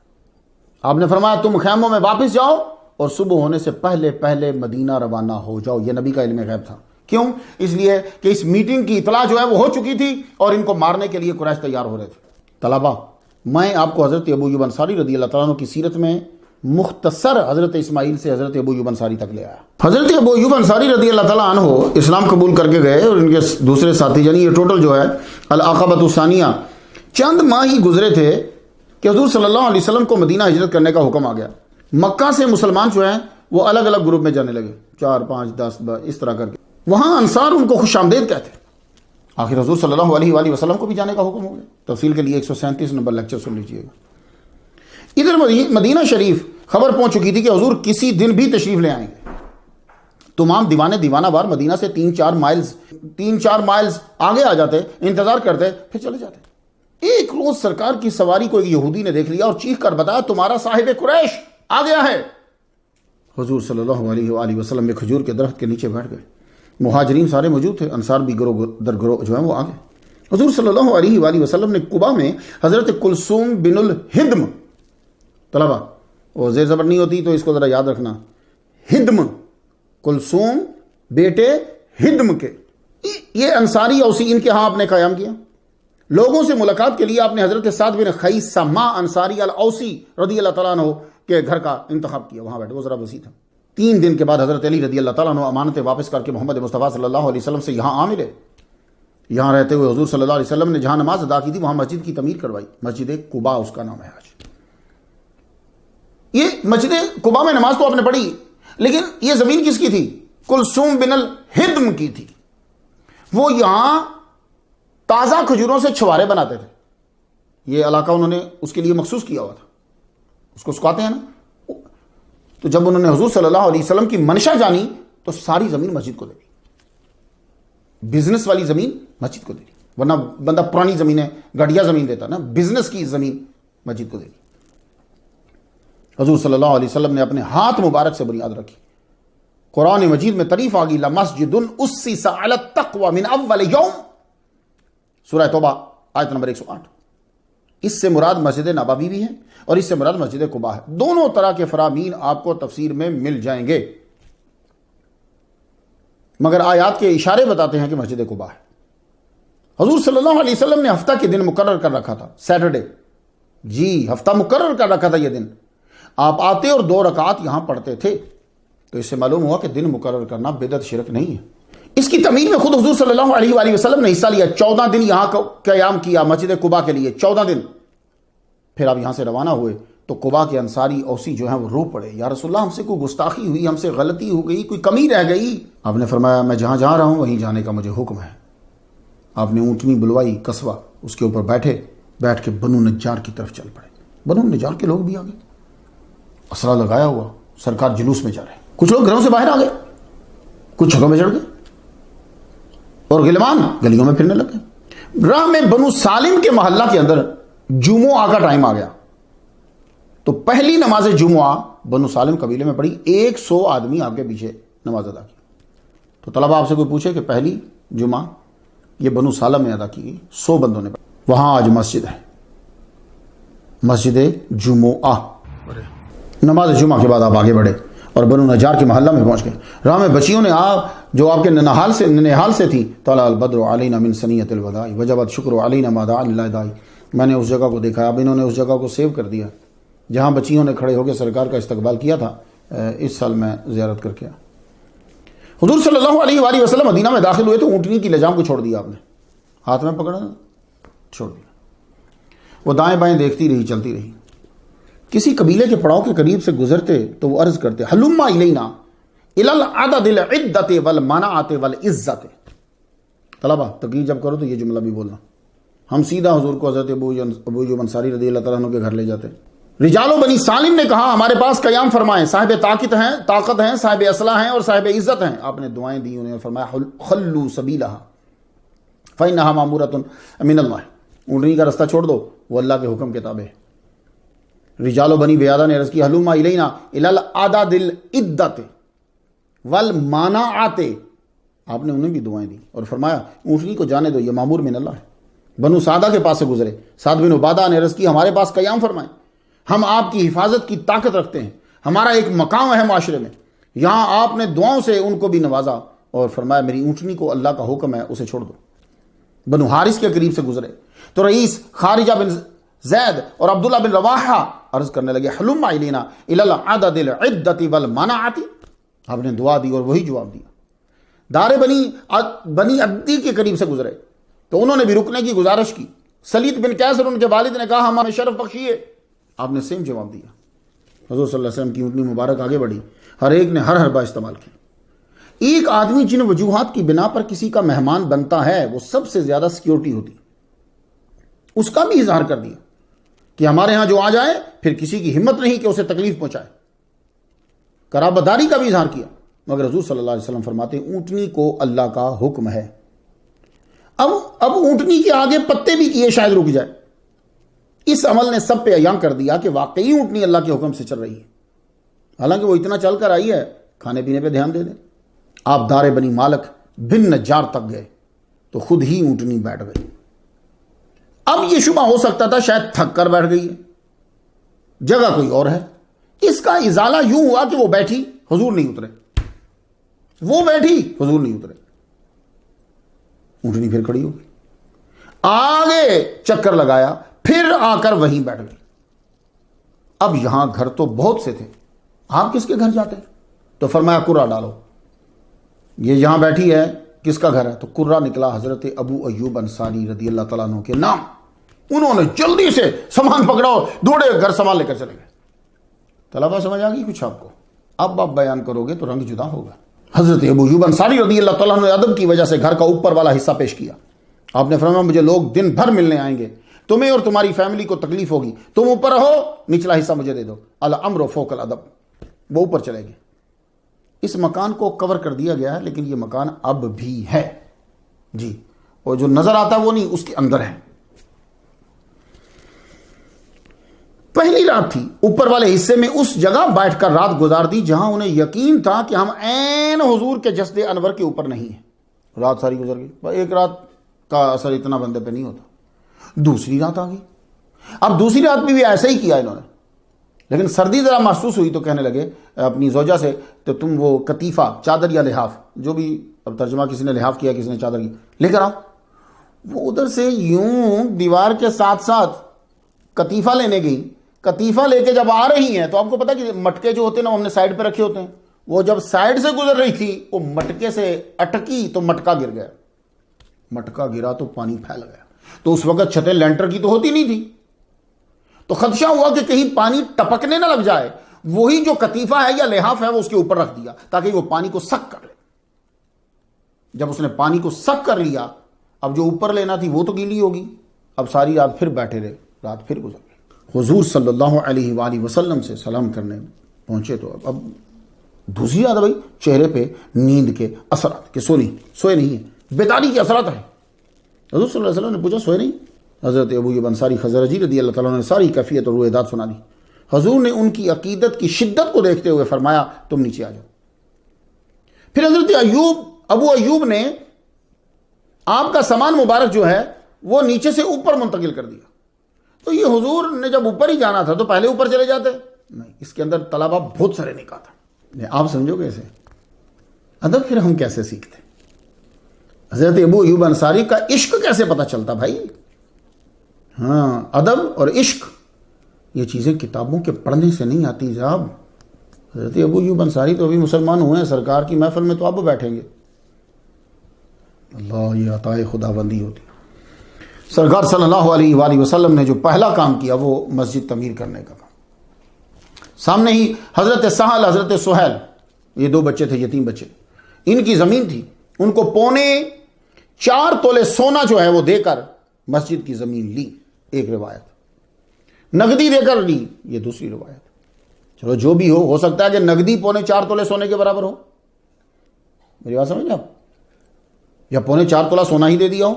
آپ نے فرمایا تم خیموں میں واپس جاؤ اور صبح ہونے سے پہلے پہلے مدینہ روانہ ہو جاؤ. یہ نبی کا علم غیب تھا. کیوں؟ اس لیے کہ اس میٹنگ کی اطلاع جو ہے وہ ہو چکی تھی اور ان کو مارنے کے لیے قریش تیار ہو رہے تھے. طلبہ میں آپ کو حضرت ابو ایوب انصاری رضی اللہ تعالیٰ عنہ کی سیرت میں مختصر حضرت اسماعیل سے حضرت ابو ایوب انصاری تک لے آیا. حضرت ابو ایوب انصاری رضی اللہ تعالیٰ عنہ اسلام قبول کر کے گئے اور ان کے دوسرے ساتھی, یعنی یہ ٹوٹل جو ہے العقبۃ الثانیہ, چند ماہ ہی گزرے تھے کہ حضور صلی اللہ علیہ وسلم کو مدینہ ہجرت کرنے کا حکم آ گیا. مکہ سے مسلمان جو ہیں وہ الگ الگ گروپ میں جانے لگے, 4 5 10 اس طرح کر کے. وہاں انصار ان کو خوش آمدید کہتے. آخر حضور صلی اللہ علیہ وآلہ وسلم کو بھی جانے کا حکم ہو گیا. تفصیل کے لیے 137 نمبر لیکچر سن لیجئے گا. ادھر مدینہ شریف خبر پہنچ چکی تھی کہ حضور کسی دن بھی تشریف لے آئیں گے. تمام دیوانے دیوانہ بار مدینہ سے 3-4 مائلز آگے آ جاتے، انتظار کرتے، پھر چلے جاتے۔ ایک روز سرکار کی سواری کو ایک یہودی نے دیکھ لیا اور چیخ کر بتایا تمہارا صاحب قریش آ گیا ہے۔ حضور صلی اللہ علیہ وآلہ وسلم میں کھجور کے درخت کے نیچے بیٹھ گئے۔ مہاجرین سارے موجود تھے، انصار بھی گروہ در گروہ جو ہے وہ آ گئے۔ حضور صلی اللہ علیہ وآلہ وسلم نے قباء میں حضرت کلثوم بن الہدم، طلبہ وہ زیر زبر نہیں ہوتی تو اس کو ذرا یاد رکھنا، ہدم، کلثوم بیٹے ہدم کے، یہ انصاری اوسی ان کے ہاں آپ نے قیام کیا۔ لوگوں سے ملاقات کے لیے آپ نے حضرت سعد بن خیثمہ انصاری الاوسی رضی اللہ تعالیٰ عنہ کے گھر کا انتخاب کیا، وہاں بیٹھے، وہ ذرا وسیع تھا۔ 3 دن کے بعد حضرت علی رضی اللہ تعالیٰ عنہ امانتیں واپس کر کے محمد مصطفیٰ صلی اللہ علیہ وسلم سے یہاں آ ملے۔ یہاں رہتے ہوئے حضور صلی اللہ علیہ وسلم نے جہاں نماز ادا کی تھی وہاں مسجد کی تعمیر کروائی، مسجد قباء اس کا نام ہے آج۔ یہ مسجد قباء میں نماز تو آپ نے پڑھی، لیکن یہ زمین کس کی تھی؟ کلثوم بن الہدم کی تھی۔ وہ یہاں تازہ کھجوروں سے چھوارے بناتے تھے، یہ علاقہ انہوں نے اس کے لیے مخصوص کیا ہوا تھا، اس کو سکھاتے ہیں نا۔ تو جب انہوں نے حضور صلی اللہ علیہ وسلم کی منشا جانی تو ساری زمین مسجد کو دے دی، بزنس والی زمین مسجد کو دے دی، ورنہ بندہ پرانی زمینیں گھٹیا زمین دیتا نا، بزنس کی زمین مسجد کو دے دی۔ حضور صلی اللہ علیہ وسلم نے اپنے ہاتھ مبارک سے بنیاد رکھی۔ قرآن مجید میں تعریف آ گئی، لمسجد اسس علی التقوی من اول یوم، سورہ توبہ آیت نمبر 108۔ اس سے مراد مسجد نبوی بھی ہے اور اس سے مراد مسجد قباء ہے۔ دونوں طرح کے فرامین آپ کو تفسیر میں مل جائیں گے، مگر آیات کے اشارے بتاتے ہیں کہ مسجد قباء ہے۔ حضور صلی اللہ علیہ وسلم نے ہفتہ کے دن مقرر کر رکھا تھا، سیٹرڈے، جی ہفتہ مقرر کر رکھا تھا۔ یہ دن آپ آتے اور 2 رکعات یہاں پڑھتے تھے، تو اس سے معلوم ہوا کہ دن مقرر کرنا بدعت شرک نہیں ہے۔ اس کی تعمیر میں خود حضور صلی اللہ علیہ وآلہ وسلم نے حصہ لیا، 14 دن یہاں قیام کیا مسجد قباء کے لیے، 14 دن۔ پھر آپ یہاں سے روانہ ہوئے تو قباء کے انصاری اوسی جو ہیں وہ رو پڑے، یا رسول اللہ ہم سے کوئی گستاخی ہوئی، ہم سے غلطی ہو گئی، کوئی کمی رہ گئی۔ آپ نے فرمایا میں جہاں جا رہا ہوں وہیں جانے کا مجھے حکم ہے۔ آپ نے اونٹنی بلوائی قصوہ، اس کے اوپر بیٹھ کے بنو نجار کی طرف چل پڑے۔ بنو نجار کے لوگ بھی آ گئے، اسرا لگایا ہوا، سرکار جلوس میں جا رہے ہیں۔ کچھ لوگ گھروں سے باہر آ گئے، کچھ چھتوں میں چڑھ گئے اور غلمان گلیوں میں پھرنے لگے۔ راہ میں بنو سالم کے محلہ کے اندر جمعہ کا ٹائم آ گیا، تو پہلی نماز جمعہ بنو سالم قبیلے میں پڑھی، 100 آدمی آپ کے پیچھے نماز ادا کی۔ تو طلبہ آپ سے کوئی پوچھے کہ پہلی جمعہ یہ بنو سالم میں ادا کی، 100 بندوں نے پڑھی، وہاں آج مسجد ہے، مسجد جمعہ۔ نماز جمعہ کے بعد آپ آگے بڑھے اور بنو نجار کے محلہ میں پہنچ گئے۔ راہ میں بچیوں نے جو آپ کے ننہال سے تھی، طلع البدر علینا من ثنیۃ الوداع وجبت شکر علینا ما دعا للہ داعی، میں نے اس جگہ کو دیکھا، اب انہوں نے اس جگہ کو سیو کر دیا جہاں بچیوں نے کھڑے ہو کے سرکار کا استقبال کیا تھا۔ اس سال میں زیارت کر کے آیا۔ حضور صلی اللہ علیہ وآلہ وسلم مدینہ میں داخل ہوئے تو اونٹنی کی لجام کو چھوڑ دیا، آپ نے ہاتھ میں پکڑا، چھوڑ دیا۔ وہ دائیں بائیں دیکھتی رہی، چلتی رہی۔ کسی قبیلے کے پڑاؤ کے قریب سے گزرتے تو وہ عرض کرتے، ہلما الینا الی العدد العدۃ والمناعۃ والعزۃ۔ طلبہ تقریر جب کرو تو یہ جملہ بھی بولنا۔ ہم سیدھا حضور کو حضرت ابو ایوب انصاری رضی اللہ تعالیٰ عنہ کے گھر لے جاتے۔ رجال و بنی سالم نے کہا ہمارے پاس قیام فرمائیں، صاحب طاقت ہیں، صاحب اسلحہ ہیں اور صاحب عزت ہیں۔ آپ نے دعائیں دی، انہیں فرمایا خلوا سبیلہا فإنہا مأمورۃ من اللہ، اونٹنی کا رستہ چھوڑ دو، وہ اللہ کے حکم کے تابع ہے۔ رجال و بنی بیادہ نے عرض کی ہلما الینا الی العدد العدۃ والمناعۃ، آپ نے انہیں بھی دعائیں دی اور فرمایا اونٹنی کو جانے دو، یہ مامور من اللہ ہے۔ بنو سعدہ کے پاس سے گزرے، سعد بن عبادہ نے عرض کی ہمارے پاس قیام فرمائیں، ہم آپ کی حفاظت کی طاقت رکھتے ہیں، ہمارا ایک مقام ہے معاشرے میں۔ یہاں آپ نے دعاؤں سے ان کو بھی نوازا اور فرمایا میری اونٹنی کو اللہ کا حکم ہے، اسے چھوڑ دو۔ بنو حارث کے قریب سے گزرے تو رئیس خارجہ بن زید اور عبداللہ بن رواحہ عرض کرنے لگے ہلما الینا الی العدد العدۃ والمناعۃ، آپ نے دعا دی اور وہی جواب دیا۔ دار بنی عدی کے قریب سے گزرے تو انہوں نے بھی رکنے کی گزارش کی۔ سلیط بن کیسر ان کے والد نے کہا ہمیں شرف بخشیے، آپ نے سیم جواب دیا۔ حضور صلی اللہ علیہ وسلم کی اونٹنی مبارک آگے بڑھی، ہر ایک نے ہر حربہ استعمال کیا۔ ایک آدمی جن وجوہات کی بنا پر کسی کا مہمان بنتا ہے وہ سب سے زیادہ سیکیورٹی ہوتی، اس کا بھی اظہار کر دیا کہ ہمارے ہاں جو آ جائے پھر کسی کی ہمت نہیں کہ اسے تکلیف پہنچائے۔ قرابت داری کا بھی اظہار کیا، مگر حضور صلی اللہ علیہ وسلم فرماتے ہیں اونٹنی کو اللہ کا حکم ہے. اب اونٹنی کے آگے پتے بھی کیے شاید رک جائے. اس عمل نے سب پہ عیاں کر دیا کہ واقعی اونٹنی اللہ کے حکم سے چل رہی ہے. حالانکہ وہ اتنا چل کر آئی ہے، کھانے پینے پہ دھیان دے دیں. آپ دار بنی مالک بن نجار تک گئے تو خود ہی اونٹنی بیٹھ گئی. اب یہ شبہ ہو سکتا تھا شاید تھک کر بیٹھ گئی ہے، جگہ کوئی اور ہے. اس کا ازالہ یوں ہوا کہ وہ بیٹھی، حضور نہیں اترے. وہ بیٹھی، حضور نہیں اترے. اونٹنی پھر کھڑی ہو گئی، آگے چکر لگایا، پھر آ کر وہیں بیٹھ گئی. اب یہاں گھر تو بہت سے تھے، آپ کس کے گھر جاتے ہیں؟ تو فرمایا کرہ ڈالو. یہ یہاں بیٹھی ہے، کس کا گھر ہے؟ تو کرہ نکلا حضرت ابو ایوب انصاری رضی اللہ تعالیٰ عنہ کے نام. انہوں نے جلدی سے سامان پکڑا اور دوڑے گھر سامان لے کر چلے گئے. طلبہ سمجھ آ گئی کچھ آپ کو؟ اب آپ بیان کرو گے تو رنگ جدا ہوگا. حضرت ابو ایوب انصاری رضی اللہ تعالیٰ عنہ نے ادب کی وجہ سے گھر کا اوپر والا حصہ پیش کیا. آپ نے فرمایا مجھے لوگ دن بھر ملنے آئیں گے، تمہیں اور تمہاری فیملی کو تکلیف ہوگی، تم اوپر رہو، نچلا حصہ مجھے دے دو. الامر فوق الادب. وہ اوپر چلے گئے. اس مکان کو کور کر دیا گیا ہے، لیکن یہ مکان اب بھی ہے جی، اور جو نظر آتا وہ نہیں، اس کے اندر ہے. پہلی رات تھی، اوپر والے حصے میں اس جگہ بیٹھ کر رات گزار دی جہاں انہیں یقین تھا کہ ہم عین حضور کے جسد انور کے اوپر نہیں ہیں. رات ساری گزر گئی. ایک رات کا اثر اتنا بندے پہ نہیں ہوتا. دوسری رات آ گئی. اب دوسری رات میں بھی ایسا ہی کیا انہوں نے، لیکن سردی ذرا محسوس ہوئی تو کہنے لگے اپنی زوجہ سے تو تم وہ کتیفہ، چادر یا لحاف، جو بھی اب ترجمہ کسی نے لحاف کیا کسی نے چادر کی، لے کر آؤ. وہ ادھر سے یوں دیوار کے ساتھ ساتھ کتیفہ لینے گئی. کتیفہ لے کے جب آ رہی ہیں تو آپ کو پتا کہ مٹکے جو ہوتے ہیں نا ہم نے سائڈ پہ رکھے ہوتے ہیں، وہ جب سائڈ سے گزر رہی تھی وہ مٹکے سے اٹکی تو مٹکا گر گیا. مٹکا گرا تو پانی پھیل گیا. تو اس وقت چھتیں لینٹر کی تو ہوتی نہیں تھی، تو خدشہ ہوا کہ کہیں پانی ٹپکنے نہ لگ جائے. وہی جو کتیفہ ہے یا لحاف ہے وہ اس کے اوپر رکھ دیا تاکہ وہ پانی کو سک کر لے. جب اس نے پانی کو سک کر لیا، اب جو اوپر لینا تھی وہ تو گیلی ہوگی. اب ساری رات پھر بیٹھے رہے، رات پھر گزر گئی. حضور صلی اللہ علیہ وآلہ وسلم سے سلام کرنے پہنچے تو اب دوسری رات بھائی چہرے پہ نیند کے اثرات کہ سوئے نہیں ہیں، بیداری کے اثرات ہیں. حضور صلی اللہ علیہ وسلم نے پوچھا سوئے نہیں؟ حضرت ابو ایوب انصاری خزرجی رضی اللہ تعالیٰ نے ساری کیفیت اور رویداد سنا دی. حضور نے ان کی عقیدت کی شدت کو دیکھتے ہوئے فرمایا تم نیچے آ جاؤ. پھر حضرت ابو ایوب نے آپ کا سامان مبارک جو ہے وہ نیچے سے اوپر منتقل کر دیا. تو یہ حضور نے جب اوپر ہی جانا تھا تو پہلے اوپر چلے جاتے نہیں. اس کے اندر طلبہ بہت سارے نکاتا. آپ سمجھو کیسے ادب پھر ہم کیسے سیکھتے؟ حضرت ابو ایوب انصاری کا عشق کیسے پتہ چلتا بھائی؟ ہاں، ادب اور عشق یہ چیزیں کتابوں کے پڑھنے سے نہیں آتی جناب. حضرت ابو ایوب انصاری تو ابھی مسلمان ہوئے ہیں، سرکار کی محفل میں تو اب بیٹھیں گے. اللہ، یہ عطائے خدا بندی ہوتی. سرکار صلی اللہ علیہ وآلہ وسلم نے جو پہلا کام کیا وہ مسجد تعمیر کرنے کا کام. سامنے ہی حضرت سہل، حضرت سہیل، یہ دو بچے تھے، یتیم بچے. ان کی زمین تھی، ان کو 4.25 تولے سونا جو ہے وہ دے کر مسجد کی زمین لی. ایک روایت نقدی دے کر لی، یہ دوسری روایت. چلو جو بھی ہو سکتا ہے کہ نقدی 4.25 تولے سونے کے برابر ہو. میری بات سمجھ آپ؟ یا 4.25 تولہ سونا ہی دے دیا ہو،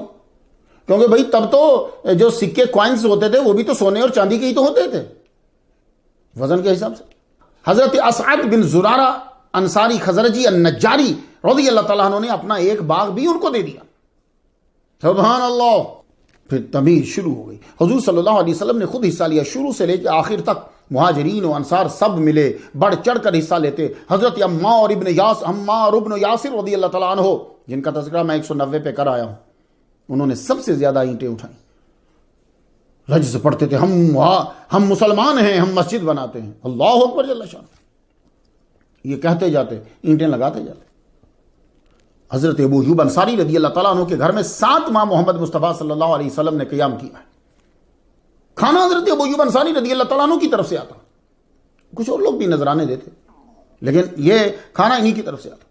کیونکہ بھائی تب تو جو سکے کوائنز ہوتے تھے وہ بھی تو سونے اور چاندی کے ہی تو ہوتے تھے وزن کے حساب سے. حضرت اسعد بن زرارہ انصاری خزرجی النجاری رضی اللہ تعالیٰ عنہ نے اپنا ایک باغ بھی ان کو دے دیا. سبحان اللہ. پھر تعمیر شروع ہو گئی. حضور صلی اللہ علیہ وسلم نے خود حصہ لیا، شروع سے لے کے آخر تک. مہاجرین و انصار سب ملے، بڑھ چڑھ کر حصہ لیتے. حضرت عمار ابن یاسر رضی اللہ تعالیٰ عنہ، جن کا تذکرہ میں 190 پہ کر آیا ہوں، انہوں نے سب سے زیادہ اینٹیں اٹھائیں. لفظ پڑھتے تھے ہم مسلمان ہیں، ہم مسجد بناتے ہیں. اللہ اکبر جل شان. یہ کہتے جاتے، اینٹیں لگاتے جاتے. حضرت ابو ایوب انصاری رضی اللہ تعالیٰ عنہ کے گھر میں 7 ماہ محمد مصطفیٰ صلی اللہ علیہ وسلم نے قیام کیا ہے. کھانا حضرت ابو ایوب انصاری رضی اللہ تعالیٰ عنہ کی طرف سے آتا. کچھ اور لوگ بھی نذرانے دیتے، لیکن یہ کھانا انہی کی طرف سے آتا.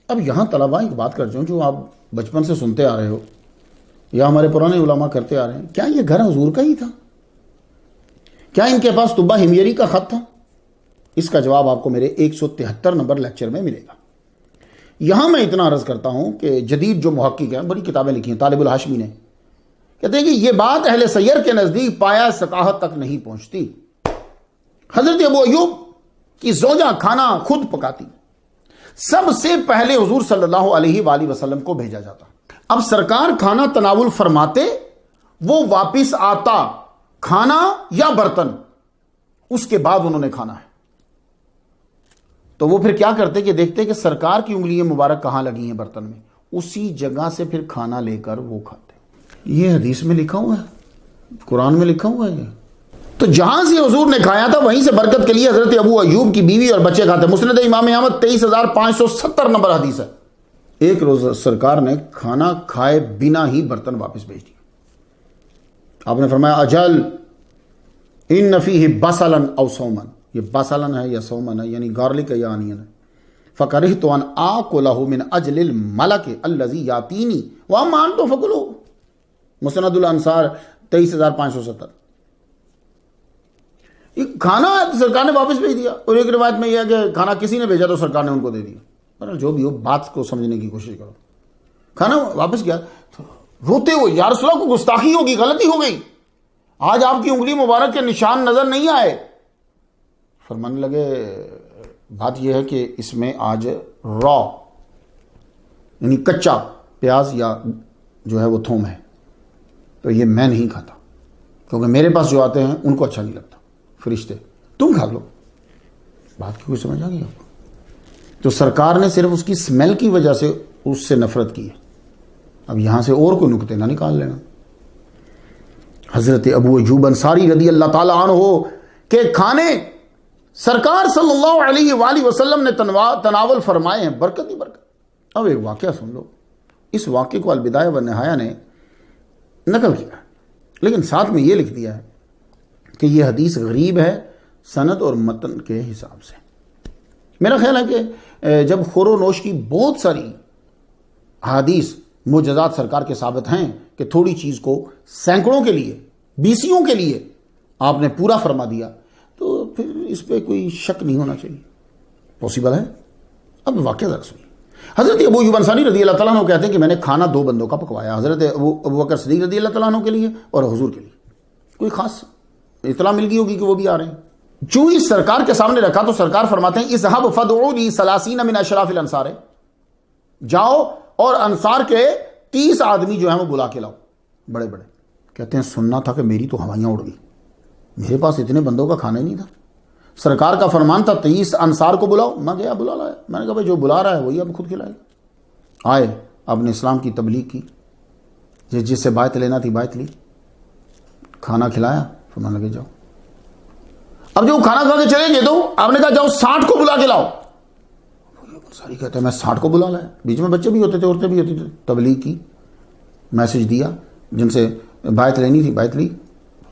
اب یہاں طلباء ایک بات کر جو آپ بچپن سے سنتے آ رہے ہو یا ہمارے پرانے علماء کرتے آ رہے ہیں، کیا یہ گھر حضور کا ہی تھا؟ کیا ان کے پاس طبہ ہمیری کا خط تھا؟ اس کا جواب آپ کو میرے 173 نمبر لیکچر میں ملے گا۔ یہاں میں اتنا عرض کرتا ہوں کہ جدید جو محقق ہیں، بڑی کتابیں لکھی ہیں، طالب الہاشمی نے، کہتے ہیں کہ یہ بات اہل سیر کے نزدیک پایا ثقاہت تک نہیں پہنچتی۔ حضرت ابو ایوب کی زوجہ کھانا خود پکاتی، سب سے پہلے حضور صلی اللہ علیہ وآلہ وسلم کو بھیجا جاتا۔ اب سرکار کھانا تناول فرماتے، وہ واپس آتا کھانا یا برتن، اس کے بعد انہوں نے کھانا ہے، تو وہ پھر کیا کرتے کہ دیکھتے کہ سرکار کی انگلیاں مبارک کہاں لگی ہیں برتن میں، اسی جگہ سے پھر کھانا لے کر وہ کھاتے۔ یہ حدیث میں لکھا ہوا ہے، قرآن میں لکھا ہوا ہے یہ۔ تو جہاں سے حضور نے کھایا تھا وہیں سے برکت کے لیے حضرت ابو ایوب کی بیوی اور بچے کھاتے۔ مسند امام احمد 23,570 نمبر حدیث ہے۔ ایک روز سرکار نے کھانا کھائے بنا ہی برتن واپس بھیج دیا۔ آپ نے فرمایا اجل ان فیہ بصلا او سومن، یہ بصلا ہے یا سومن ہے، یعنی گارلک ہے یا آنین ہے۔ فکرہت ان آکلہ من اجل الملک الذی یاتینی واما انتم فکلوا، مسند الانصار 23,570۔ یہ کھانا سرکار نے واپس بھیج دیا، اور ایک روایت میں یہ ہے کہ کھانا کسی نے بھیجا تو سرکار نے ان کو دے دیا۔ جو بھی ہو بات کو سمجھنے کی کوشش کرو۔ کھانا واپس کیا، روتے ہوئے یا رسول اللہ کو گستاخی ہوگی، غلطی ہو گئی، آج آپ کی انگلی مبارک کے نشان نظر نہیں آئے۔ فرمانے لگے بات یہ ہے کہ اس میں آج را یعنی کچا پیاز یا جو ہے وہ تھوم ہے، تو یہ میں نہیں کھاتا، کیونکہ میرے پاس جو آتے ہیں ان کو اچھا نہیں لگتا، فرشتے، تم کھا لو۔ بات کی کوئی سمجھ آ گئی آپ کو؟ تو سرکار نے صرف اس کی سمیل کی وجہ سے اس سے نفرت کی ہے۔ اب یہاں سے اور کوئی نکتے نہ نکال لینا۔ حضرت ابو ایوب انصاری رضی اللہ تعالی عنہ کے کھانے سرکار صلی اللہ علیہ وآلہ وسلم نے تناول فرمائے ہیں، برکت ہی برکت۔ اب ایک واقعہ سن لو، اس واقعے کو البدایہ والنہایہ نے نقل کیا ہے، لیکن ساتھ میں یہ لکھ دیا ہے کہ یہ حدیث غریب ہے سند اور متن کے حساب سے۔ میرا خیال ہے کہ جب خور و نوش کی بہت ساری حدیث معجزات سرکار کے ثابت ہیں کہ تھوڑی چیز کو سینکڑوں کے لیے، بیسیوں کے لیے آپ نے پورا فرما دیا، تو پھر اس پہ کوئی شک نہیں ہونا چاہیے، پاسبل ہے۔ اب واقعہ ذرا سنیے۔ حضرت ابو ایوب انصاری رضی اللہ تعالیٰ عنہ کہتے ہیں کہ میں نے کھانا دو بندوں کا پکوایا، حضرت ابو بکر صدیق رضی اللہ تعالیٰ عنہ کے لیے اور حضور کے لیے۔ کوئی خاص اطلاع مل گئی ہوگی کہ وہ بھی آ رہے ہیں۔ جو ہی سرکار کے سامنے رکھا تو سرکار فرماتے ہیں اذهب فادعوا لي 30 من اشراف الانصار، جاؤ اور انصار کے 30 آدمی جو ہیں وہ بلا کے لاؤ، بڑے بڑے۔ کہتے ہیں سننا تھا کہ میری تو ہوائیاں اڑ گئی، میرے پاس اتنے بندوں کا کھانا ہی نہیں تھا۔ سرکار کا فرمان تھا 30 انصار کو بلاؤ، میں گیا بلا لایا۔ میں نے کہا بھائی جو بلا رہا ہے وہی اب خود کھلائے۔ آئے، آپ نے اسلام کی تبلیغ کی، جس سے بایت لینا تھی بایت لی، کھانا کھلایا، فرمان لگے جاؤ۔ اب جو کھانا کھا کے چلیں گے تو آپ نے کہا جاؤ 60 کو بلا کے لاؤ۔ ساری کہتے ہیں میں 60 کو بلا لایا، بیچ میں بچے بھی ہوتے تھے، عورتیں بھی ہوتی تھیں۔ تبلیغ کی، میسج دیا، جن سے بایت لینی تھی بایت لی،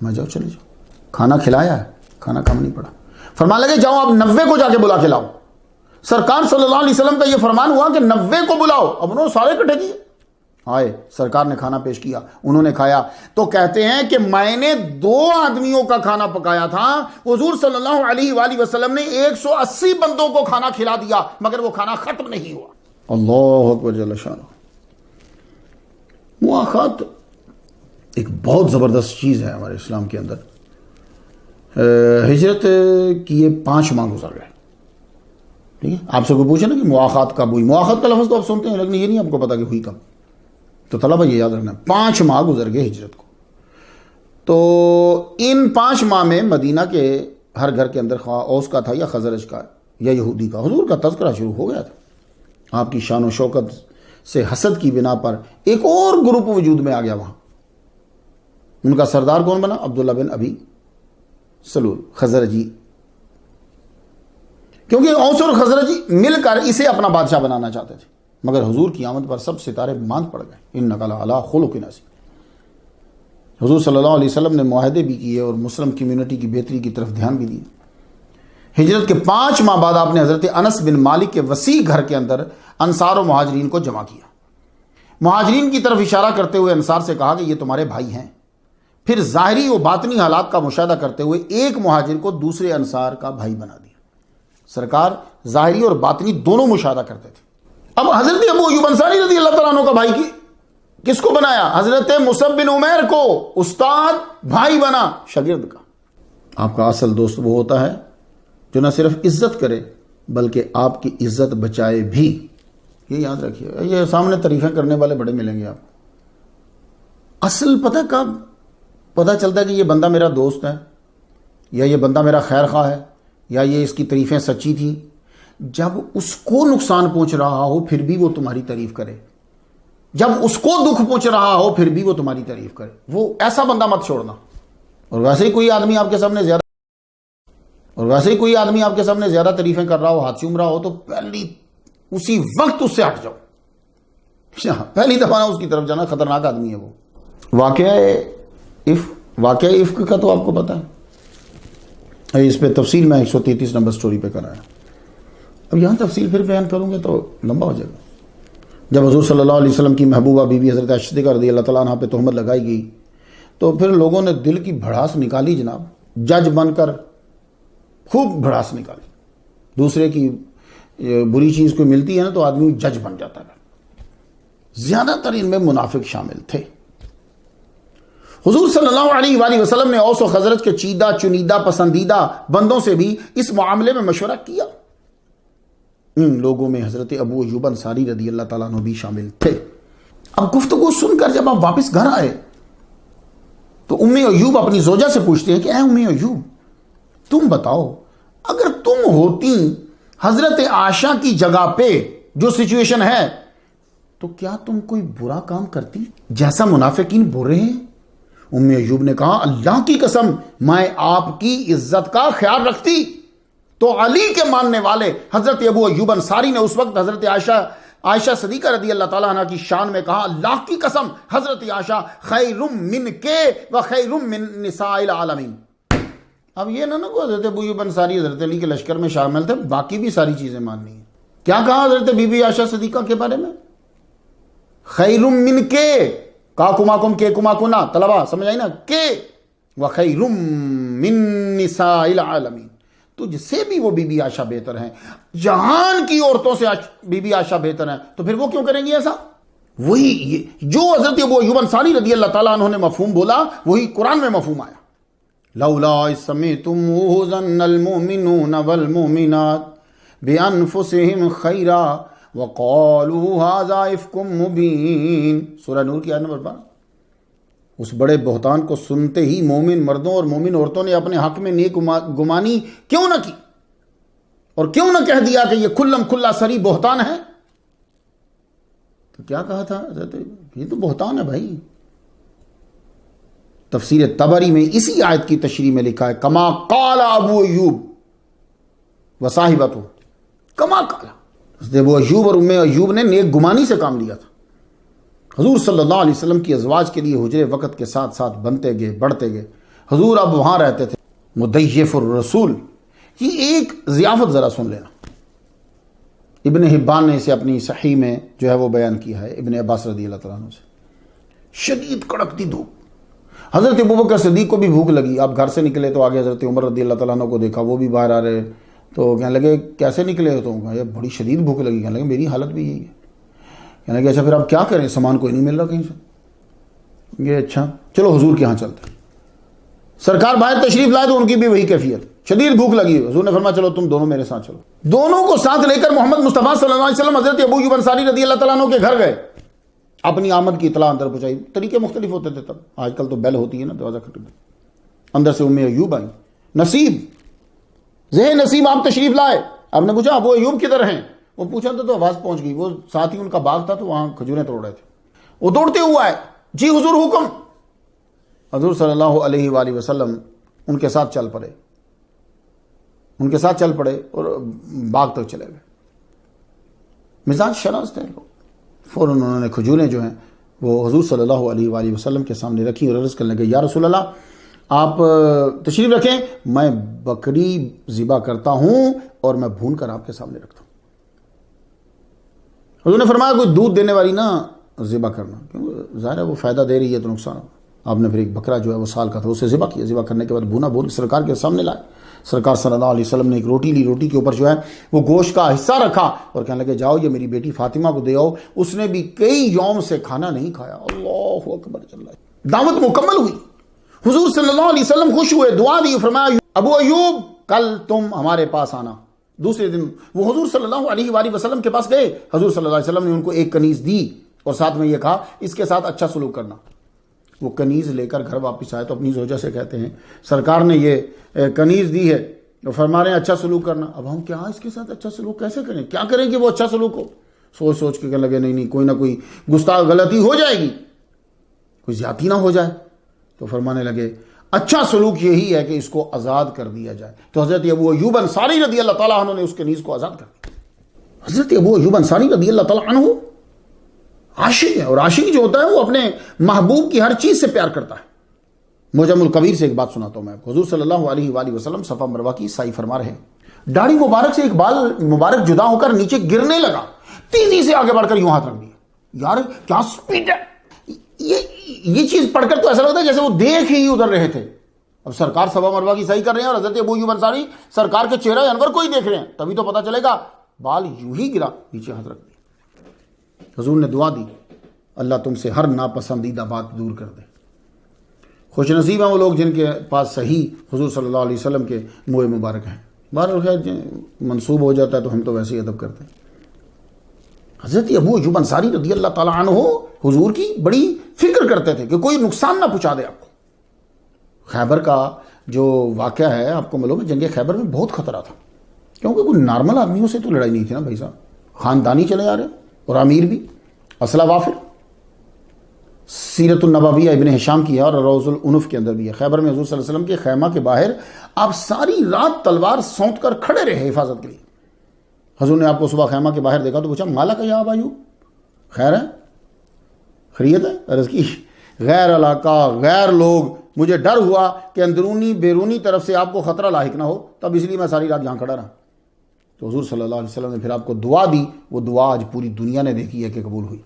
میں جاؤ چلے جاؤ۔ کھانا کھلایا ہے، کھانا کم نہیں پڑا۔ فرمان لگے جاؤ آپ 90 کو جا کے بلا کے لاؤ۔ سرکار صلی اللہ علیہ وسلم کا یہ فرمان ہوا کہ 90 کو بلاؤ، اب انہوں نے سارے اکٹھے کیے۔ آئے، سرکار نے کھانا پیش کیا، انہوں نے کھایا، تو کہتے ہیں کہ میں نے 2 آدمیوں کا کھانا پکایا تھا، حضور صلی اللہ علیہ وآلہ وسلم نے 180 بندوں کو کھانا کھلا دیا، مگر وہ کھانا ختم نہیں ہوا۔ اللہ اکبر جل شانہ۔ مواخات ایک بہت زبردست چیز ہے ہمارے اسلام کے اندر۔ ہجرت کیے 5 ماہ گزر گئے، ٹھیک ہے۔ آپ سے کوئی پوچھے نا کہ مواخات کب ہوئی، مواخات کا لفظ تو آپ سنتے ہیں لیکن یہ نہیں آپ کو پتا کہ ہوئی کب، تو طلبہ یہ یاد رکھنا 5 ماہ گزر گئے ہجرت کو۔ تو ان 5 ماہ میں مدینہ کے ہر گھر کے اندر خواہ اوس کا تھا یا خزرج کا یا یہودی کا، حضور کا تذکرہ شروع ہو گیا تھا۔ آپ کی شان و شوکت سے حسد کی بنا پر ایک اور گروپ وجود میں آ گیا وہاں۔ ان کا سردار کون بنا؟ عبداللہ بن ابی سلول خزرجی، کیونکہ اوس اور خزرجی مل کر اسے اپنا بادشاہ بنانا چاہتے تھے، مگر حضور کی آمد پر سب ستارے باندھ پڑ گئے۔ انک لعلی خلق عظیم۔ حضور صلی اللہ علیہ وسلم نے معاہدے بھی کیے اور مسلم کمیونٹی کی بہتری کی طرف دھیان بھی دیا۔ ہجرت کے 5 ماہ بعد آپ نے حضرت انس بن مالک کے وسیع گھر کے اندر انصار و مہاجرین کو جمع کیا۔ مہاجرین کی طرف اشارہ کرتے ہوئے انصار سے کہا کہ یہ تمہارے بھائی ہیں۔ پھر ظاہری و باطنی حالات کا مشاہدہ کرتے ہوئے ایک مہاجر کو دوسرے انصار کا بھائی بنا دیا۔ سرکار ظاہری اور باطنی دونوں مشاہدہ کرتے تھے. اب حضرت ابو ایوب انصاری رضی اللہ تعالیٰ عنہ کا بھائی کس کو بنایا؟ حضرت مصعب بن عمیر کو. استاد بھائی بنا شاگرد کا. آپ کا اصل دوست وہ ہوتا ہے جو نہ صرف عزت کرے بلکہ آپ کی عزت بچائے بھی. یہ یاد رکھیے. یہ سامنے تعریفیں کرنے والے بڑے ملیں گے آپ. اصل پتہ کب پتہ چلتا ہے کہ یہ بندہ میرا دوست ہے یا یہ بندہ میرا خیر خواہ ہے یا یہ اس کی تعریفیں سچی تھیں؟ جب اس کو نقصان پہنچ رہا ہو پھر بھی وہ تمہاری تعریف کرے، جب اس کو دکھ پہنچ رہا ہو پھر بھی وہ تمہاری تعریف کرے. وہ ایسا بندہ مت چھوڑنا. اور ویسے ہی کوئی آدمی آپ کے سامنے زیادہ تعریفیں کر رہا ہو، ہاتھ چوم رہا ہو، تو اسی وقت اس سے ہٹ جاؤ. پہلی دفعہ اس کی طرف جانا. خطرناک آدمی ہے وہ. واقعہ عفق کا تو آپ کو پتا ہے، اس پہ تفصیل میں 133 نمبر سٹوری پہ کرایا. اب یہاں تفصیل پھر بیان کروں گے تو لمبا ہو جائے گا. جب حضور صلی اللہ علیہ وسلم کی محبوبہ بی بی حضرت عائشہ صدیقہ رضی اللہ تعالیٰ عنہ پہ تہمت لگائی گئی تو پھر لوگوں نے دل کی بھڑاس نکالی جناب. جج بن کر خوب بھڑاس نکالی. دوسرے کی بری چیز کوئی ملتی ہے نا تو آدمی جج بن جاتا ہے. زیادہ تر ان میں منافق شامل تھے. حضور صلی اللہ علیہ وآلہ وسلم نے اوس و خزرج کے چیدہ چنیدہ پسندیدہ بندوں سے بھی اس معاملے میں مشورہ کیا. ان لوگوں میں حضرت ابو ایوب انصاری رضی اللہ تعالیٰ عنہ بھی شامل تھے. اب گفتگو سن کر جب آپ واپس گھر آئے تو ام ایوب اپنی زوجہ سے پوچھتے ہیں کہ اے ام ایوب، تم بتاؤ اگر تم ہوتی حضرت عائشہ کی جگہ پہ جو سچویشن ہے تو کیا تم کوئی برا کام کرتی جیسا منافقین برے ہیں؟ ام ایوب نے کہا اللہ کی قسم میں آپ کی عزت کا خیال رکھتی. تو علی کے ماننے والے حضرت ابو ایوب انصاری نے اس وقت حضرت عائشہ صدیقہ رضی اللہ تعالیٰ عنہ کی شان میں کہا اللہ کی قسم حضرت عائشہ خیر من کے و خیر من نساء العالمین. اب یہ نہ کو حضرت ابو ایوب انصاری حضرت علی کے لشکر میں شامل تھے، باقی بھی ساری چیزیں ماننی ہیں. کیا کہا حضرت بی بی عائشہ صدیقہ کے بارے میں؟ خیر من کے کا کماکم کے کماکنا طلبہ سمجھ آئی نا، کے و خیر من نساء العالمین. تجھ سے بھی وہ بی بی عائشہ بہتر ہیں، جہان کی عورتوں سے بی بی عائشہ بہتر ہیں. تو پھر وہ کیوں کریں گی ایسا؟ وہی جو حضرت ابو ایوب انصاری رضی اللہ تعالیٰ عنہ نے مفہوم بولا وہی قرآن میں مفہوم آیا. لولا اذ سمعتموہ ظن المؤمنون والمؤمنات بانفسہم خیرا وقالوا ھذا افک مبین. سورہ نور کی آیت نمبر 12. اس بڑے بہتان کو سنتے ہی مومن مردوں اور مومن عورتوں نے اپنے حق میں نیک گمانی کیوں نہ کی اور کیوں نہ کہہ دیا کہ یہ کھلم کھلا سری بہتان ہے. تو کیا کہا تھا حضرت؟ یہ تو بہتان ہے بھائی. تفسیر طبری میں اسی آیت کی تشریح میں لکھا ہے کما قال ابو ایوب وصاحبتہ. کما قال حضرت ابو ایوب اور ام ایوب نے نیک گمانی سے کام لیا تھا. حضور صلی اللہ علیہ وسلم کی ازواج کے لیے حجرے وقت کے ساتھ ساتھ بنتے گئے بڑھتے گئے. حضور اب وہاں رہتے تھے. مضیف الرسول، یہ ایک ضیافت ذرا سن لینا. ابن حبان نے اسے اپنی صحیح میں جو ہے وہ بیان کیا ہے ابن عباس رضی اللہ تعالیٰ عنہ سے. شدید کڑکتی دھوپ. حضرت ابوبکر صدیق کو بھی بھوک لگی. آپ گھر سے نکلے تو آگے حضرت عمر رضی اللہ تعالیٰ عنہ کو دیکھا، وہ بھی باہر آ رہے. تو کہنے لگے کیسے نکلے ہو؟ تو یہ بڑی شدید بھوک لگی. کہنے لگے میری حالت بھی یہی ہے. کہنے لگے اچھا پھر آپ کیا کریں، سامان کوئی نہیں مل رہا کہیں سے. یہ اچھا چلو حضور کے ہاں چلتے. سرکار باہر تشریف لائے تو ان کی بھی وہی کیفیت، شدید بھوک لگی. حضور نے فرمایا چلو تم دونوں میرے ساتھ چلو. دونوں کو ساتھ لے کر محمد مصطفیٰ صلی اللہ علیہ وسلم حضرت ابو ایوب انصاری رضی اللہ تعالیٰ عنہ کے گھر گئے. اپنی آمد کی اطلاع اندر پہنچائی. طریقے مختلف ہوتے تھے تب. آج کل تو بیل ہوتی ہے نا دروازہ کھٹک. اندر سے ام ایوب آئی. نصیب ذہن نصیب آپ تشریف لائے. آپ نے پوچھا ابو ایوب کدھر ہیں؟ وہ پوچھا تو آواز پہنچ گئی. وہ ساتھ ہی ان کا باغ تھا تو وہاں کھجوریں توڑ رہے تھے. وہ دوڑتے ہوا ہے. جی حضور حکم. حضور صلی اللہ علیہ وآلہ وسلم ان کے ساتھ چل پڑے اور باغ تک چلے گئے. مزاج شرس تھے لوگ. فوراً انہوں نے کھجوریں جو ہیں وہ حضور صلی اللہ علیہ وآلہ وسلم کے سامنے رکھی اور عرض کرنے لگے یا رسول اللہ آپ تشریف رکھیں، میں بکری ذبح کرتا ہوں اور میں بھون کر آپ کے سامنے رکھتا ہوں. حضور نے فرمایا کوئی دودھ دینے والی نہ ذبح کرنا، کیونکہ ظاہر ہے وہ فائدہ دے رہی ہے تو نقصان. آپ نے پھر ایک بکرا جو ہے وہ سال کا تھا اسے ذبح کیا، ذبح کرنے کے بعد بھونا بھون سرکار کے سامنے لائے. سرکار صلی اللہ علیہ وسلم نے ایک روٹی لی، روٹی کے اوپر جو ہے وہ گوشت کا حصہ رکھا اور کہنے لگے جاؤ یہ میری بیٹی فاطمہ کو دے آؤ، اس نے بھی کئی یوم سے کھانا نہیں کھایا. اللہ اکبر. دعوت مکمل ہوئی. حضور صلی اللہ علیہ وسلم خوش ہوئے، دعا دی، فرمایا ابو ایوب کل تم ہمارے پاس آنا. دوسرے دن وہ حضور صلی اللہ علیہ وآلہ وسلم کے پاس گئے. حضور صلی اللہ علیہ وسلم نے ان کو ایک کنیز دی اور ساتھ میں یہ کہا اس کے ساتھ اچھا سلوک کرنا. وہ کنیز لے کر گھر واپس آئے تو اپنی زوجہ سے کہتے ہیں سرکار نے یہ کنیز دی ہے اور فرما رہے ہیں اچھا سلوک کرنا. اب ہم کیا اس کے ساتھ اچھا سلوک کیسے کریں، کیا کریں کہ وہ اچھا سلوک ہو؟ سوچ سوچ کے کہنے لگے نہیں کوئی نہ کوئی گستاخ غلطی ہو جائے گی، کوئی زیادتی نہ ہو جائے. تو فرمانے لگے اچھا سلوک یہی ہے کہ اس کو آزاد کر دیا جائے. تو حضرت ابو ایوب انصاری رضی اللہ تعالیٰ عنہ نے اس کنیز کو آزاد کر دیا. حضرت ابو ایوب انصاری رضی اللہ تعالیٰ عنہ عاشق ہے، اور عاشق جو ہوتا ہے وہ اپنے محبوب کی ہر چیز سے پیار کرتا ہے. معجم الکبیر سے ایک بات سناتا ہوں میں آپ کو. حضور صلی اللہ علیہ وآلہ وسلم صفا مروہ کی سعی فرما رہے ہیں، داڑھی مبارک سے ایک بال مبارک جدا ہو کر نیچے گرنے لگا، تیزی سے آگے بڑھ کر یوں ہاتھ رکھ دیا. یار کیا سپیڈ ہے! یہ چیز پڑھ کر تو ایسا لگتا ہے جیسے وہ دیکھ ہی ادھر رہے تھے. اب سرکار صفا مروہ کی سعی کر رہے ہیں اور حضرت ابو ایوب انصاری سرکار کے چہرہ انور کو ہی دیکھ رہے ہیں، تبھی تو پتا چلے گا. بال یوں ہی گرا، نیچے ہاتھ رکھ دیا. حضور نے دعا دی اللہ تم سے ہر ناپسندیدہ بات دور کر دے. خوش نصیب ہیں وہ لوگ جن کے پاس صحیح حضور صلی اللہ علیہ وسلم کے منہ مبارک ہیں. بہرحال خیر منسوب ہو جاتا ہے تو ہم تو ویسے ہی ادب کرتے ہیں. حضرت ابو ایوب انصاری رضی اللہ تعالیٰ عنہ حضور کی بڑی فکر کرتے تھے کہ کوئی نقصان نہ پہنچا دے آپ کو. خیبر کا جو واقعہ ہے آپ کو معلوم ہے، جنگ خیبر میں بہت خطرہ تھا، کیونکہ کوئی نارمل آدمیوں سے تو لڑائی نہیں تھی نا بھائی صاحب، خاندانی چلے آ رہے اور امیر بھی اسلحہ وافر. سیرت النبویہ ابن ہشام کی ہے اور روض العنف کے اندر بھی ہے. خیبر میں حضور صلی اللہ علیہ وسلم کے خیمہ کے باہر آپ ساری رات تلوار سونت کر کھڑے رہے حفاظت کے لیے. حضور نے آپ کو صبح خیمہ کے باہر دیکھا تو پوچھا مالا کا یا ابا ایوب، خیر ہے، خیریت ہے؟ عرض کی غیر علاقہ غیر لوگ، مجھے ڈر ہوا کہ اندرونی بیرونی طرف سے آپ کو خطرہ لاحق نہ ہو، تب اس لیے میں ساری رات یہاں کھڑا رہا. تو حضور صلی اللہ علیہ وسلم نے پھر آپ کو دعا دی، وہ دعا آج پوری دنیا نے دیکھی ہے کہ قبول ہوئی.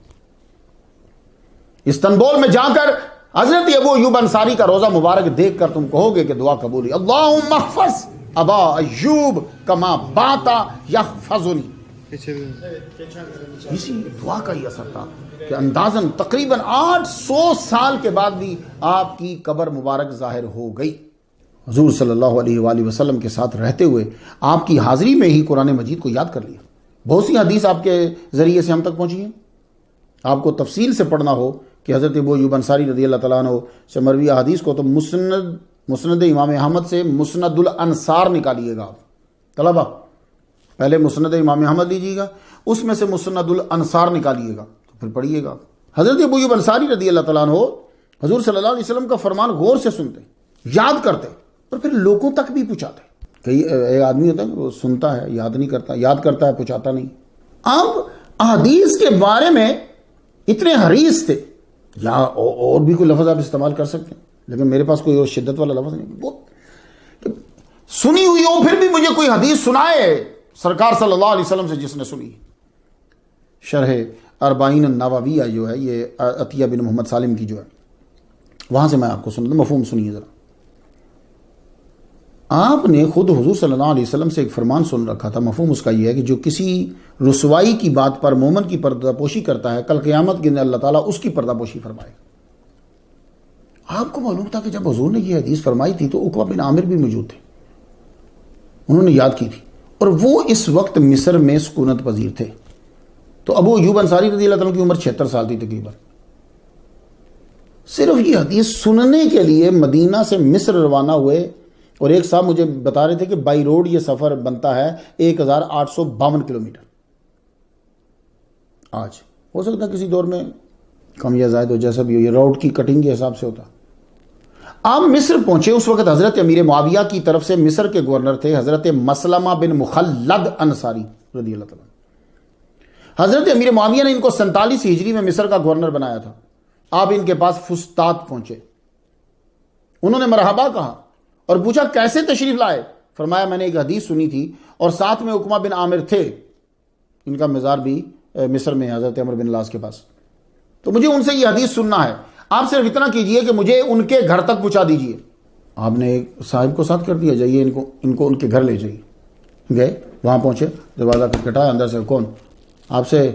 استنبول میں جا کر حضرت ابو ایوب انصاری کا روزہ مبارک دیکھ کر تم کہو گے کہ دعا قبول ہوئی. اللہم احفظ ابا ایوب کما باتا یحفظنی. اسی دعا کا ہی اثر تھا کہ اندازاً تقریباً 800 سال کے بعد بھی آپ کی قبر مبارک ظاہر ہو گئی. حضور صلی اللہ علیہ وآلہ وسلم کے ساتھ رہتے ہوئے آپ کی حاضری میں ہی قرآن مجید کو یاد کر لیا. بہت سی حدیث آپ کے ذریعے سے ہم تک پہنچی ہیں. آپ کو تفصیل سے پڑھنا ہو کہ حضرت ابو ایوب انصاری رضی اللہ تعالیٰ عنہ سے مروی حدیث کو تو مسند امام احمد سے مسند الانصار نکالیے گا. آپ طلبہ پہلے مسند امام احمد لیجیے گا، اس میں سے مسند الانصار نکالیے گا تو پھر پڑھیے گا. حضرت ابو ایوب انصاری رضی اللہ تعالیٰ عنہ حضور صلی اللہ علیہ وسلم کا فرمان غور سے سنتے، یاد کرتے اور پھر لوگوں تک بھی پہنچاتے. کئی ایک آدمی ہوتا ہے وہ سنتا ہے یاد نہیں کرتا، یاد کرتا ہے پہنچاتا نہیں. آپ احادیث کے بارے میں اتنے حریص تھے، یا اور بھی کوئی لفظ آپ استعمال کر سکتے ہیں لیکن میرے پاس کوئی اور شدت والا لفظ نہیں. بہت سنی ہوئی ہو پھر بھی مجھے کوئی حدیث سنائے سرکار صلی اللہ علیہ وسلم سے جس نے سنی. شرح اربعین النوویہ جو ہے یہ عطیہ بن محمد سالم کی جو ہے، وہاں سے میں آپ کو سنتا ہوں. مفہوم سنیے ذرا. آپ نے خود حضور صلی اللہ علیہ وسلم سے ایک فرمان سن رکھا تھا. مفہوم اس کا یہ ہے کہ جو کسی رسوائی کی بات پر مومن کی پردہ پوشی کرتا ہے، کل قیامت کے دن اللہ تعالیٰ اس کی پردہ پوشی فرمائے. آپ کو معلوم تھا کہ جب حضور نے یہ حدیث فرمائی تھی تو عقبہ بن عامر بھی موجود تھے، انہوں نے یاد کی تھی اور وہ اس وقت مصر میں سکونت پذیر تھے. تو ابو ایوب انصاری رضی اللہ تعالیٰ کی عمر 76 سال تھی تقریباً. صرف یہ حدیث سننے کے لیے مدینہ سے مصر روانہ ہوئے اور ایک صاحب مجھے بتا رہے تھے کہ بائی روڈ یہ سفر بنتا ہے 1852 کلومیٹر. آج ہو سکتا ہے کسی دور میں کم یا زائد ہو، جیسا بھی ہو، یہ روڈ کی کٹنگ کے حساب سے ہوتا. آپ مصر پہنچے، اس وقت حضرت امیر معاویہ کی طرف سے مصر کے گورنر تھے حضرت مسلمہ بن مخلد انصاری رضی اللہ تعالیٰ. حضرت امیر معاویہ نے ان کو 47 ہجری میں مصر کا گورنر بنایا تھا. آپ ان کے پاس فسطاط پہنچے، انہوں نے مرحبا کہا اور پوچھا کیسے تشریف لائے. فرمایا میں نے ایک حدیث سنی تھی اور ساتھ میں عقبہ بن عامر تھے، ان کا مزار بھی مصر میں حضرت عمر بن العاص کے پاس، تو مجھے ان سے یہ حدیث سننا ہے. آپ صرف اتنا کیجئے کہ مجھے ان کے گھر تک پہنچا دیجئے۔ آپ نے ایک صاحب کو ساتھ کر دیا، جائیے ان کو ان کے گھر لے جائیے۔ گئے، وہاں پہنچے، دروازہ کھٹکھٹایا، اندر سے کون؟ آپ سے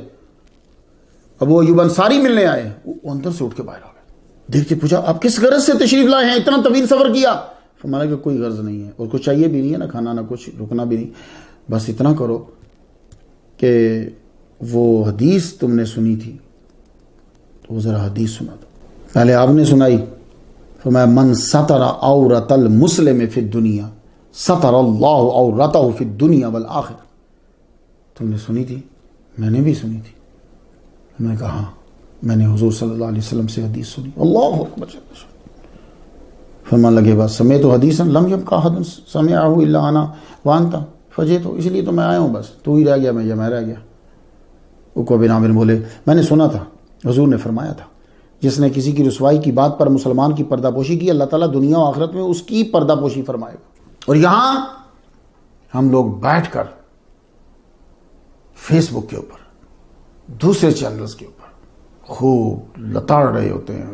ابو ایوب انصاری ملنے آئے۔ وہ اندر سے اٹھ کے باہر آ گئے، دیکھ کے پوچھا آپ کس غرض سے تشریف لائے ہیں، اتنا طویل سفر کیا؟ فرمایا کہ کوئی غرض نہیں ہے، اور کچھ چاہیے بھی نہیں ہے، نہ کھانا نہ کچھ، رکنا بھی نہیں، بس اتنا کرو کہ وہ حدیث تم نے سنی تھی تو وہ ذرا حدیث سنا دو۔ پہلے آپ نے سنائی، فرمایا من ستر عورت المسلم فی الدنیا ستر اللہ عورتہ فی الدنیا والآخرہ۔ تم نے سنی تھی؟ میں نے بھی سنی تھی۔ میں نے کہا ہاں، میں نے حضور صلی اللہ علیہ وسلم سے حدیث سنی۔ اللہ اکبر۔ فرمان لگے بات سمیت حدیثا لم یبقى احد سمعه الا انا وانت فجئت، اس لیے تو میں آیا ہوں، بس تو ہی رہ گیا، میں رہ گیا۔ عقبہ بن عامر بولے میں نے سنا تھا، حضور نے فرمایا تھا جس نے کسی کی رسوائی کی بات پر مسلمان کی پردہ پوشی کی، اللہ تعالیٰ دنیا و آخرت میں اس کی پردہ پوشی فرمائے گا۔ اور یہاں ہم لوگ بیٹھ کر فیس بک کے اوپر، دوسرے چینلز کے اوپر خوب لتاڑ رہے ہوتے ہیں۔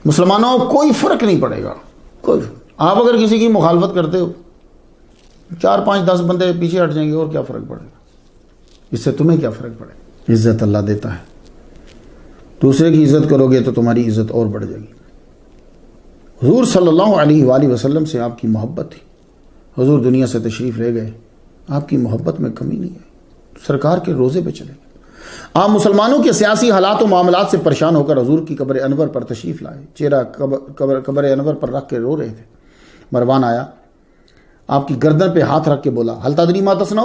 مسلمانوں کو کوئی فرق نہیں پڑے گا، کوئی۔ آپ اگر کسی کی مخالفت کرتے ہو، 4 5 10 بندے پیچھے ہٹ جائیں گے، اور کیا فرق پڑے گا؟ اس سے تمہیں کیا فرق پڑے گا؟ عزت اللہ دیتا ہے، دوسرے کی عزت کرو گے تو تمہاری عزت اور بڑھ جائے گی۔ حضور صلی اللہ علیہ وآلہ وسلم سے آپ کی محبت تھی، حضور دنیا سے تشریف لے گئے، آپ کی محبت میں کمی نہیں ہے، سرکار کے روزے پہ چلے گئے۔ آپ مسلمانوں کے سیاسی حالات و معاملات سے پریشان ہو کر حضور کی قبر انور پر تشریف لائے، چہرہ قبر انور پر رکھ کے رو رہے تھے۔ مروان آیا، آپ کی گردن پہ ہاتھ رکھ کے بولا هل تدری ما تصنع،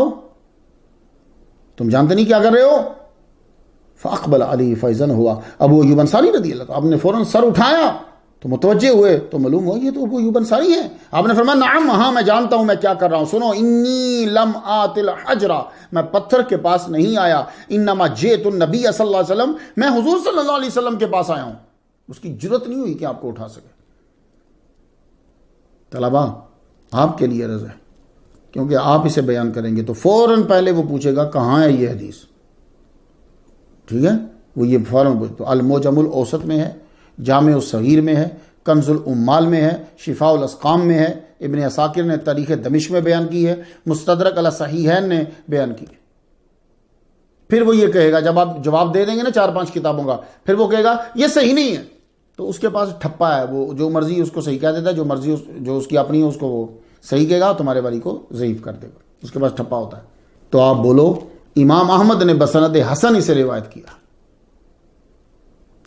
تم جانتے نہیں کیا کر رہے ہو؟ فاقبل علی فیضن ہوا ابو ایوب انصاری رضی اللہ عنہ، آپ نے فوراً سر اٹھایا تو متوجہ ہوئے تو معلوم ہوا یہ تو ابو ایوب انصاری ہیں۔ آپ نے فرمایا نعم، ہاں میں جانتا ہوں میں کیا کر رہا ہوں، سنو انی لم آت الحجر، میں پتھر کے پاس نہیں آیا، انما جئت النبی صلی اللہ علیہ وسلم، میں حضور صلی اللہ علیہ وسلم کے پاس آیا ہوں۔ اس کی جرت نہیں ہوئی کہ آپ کو اٹھا سکے۔ طلبہ آپ کے لیے عرض ہے، کیونکہ آپ اسے بیان کریں گے تو فوراً پہلے وہ پوچھے گا کہاں ہے یہ حدیث، ٹھیک ہے؟ وہ یہ فوراً پوچھے، المعجم الاوسط میں ہے، جامع الصغیر میں ہے، کنز الامال میں ہے، شفاء الاسقام میں ہے، ابن عساکر نے تاریخ دمشق میں بیان کی ہے، مستدرک علی صحیحین نے بیان کی ہے۔ پھر وہ یہ کہے گا، جب آپ جواب دے دیں گے نا 4 5 کتابوں کا، پھر وہ کہے گا یہ صحیح نہیں ہے، تو اس کے پاس ٹھپا ہے، وہ جو مرضی اس کو صحیح کہہ دیتا ہے، جو مرضی جو اس کی اپنی ہے اس کو وہ صحیح کہے گا، تمہارے والی کو ضعیف کر دے گا، اس کے پاس ٹھپا ہوتا ہے۔ تو آپ بولو امام احمد نے بسند حسن اسے روایت کیا،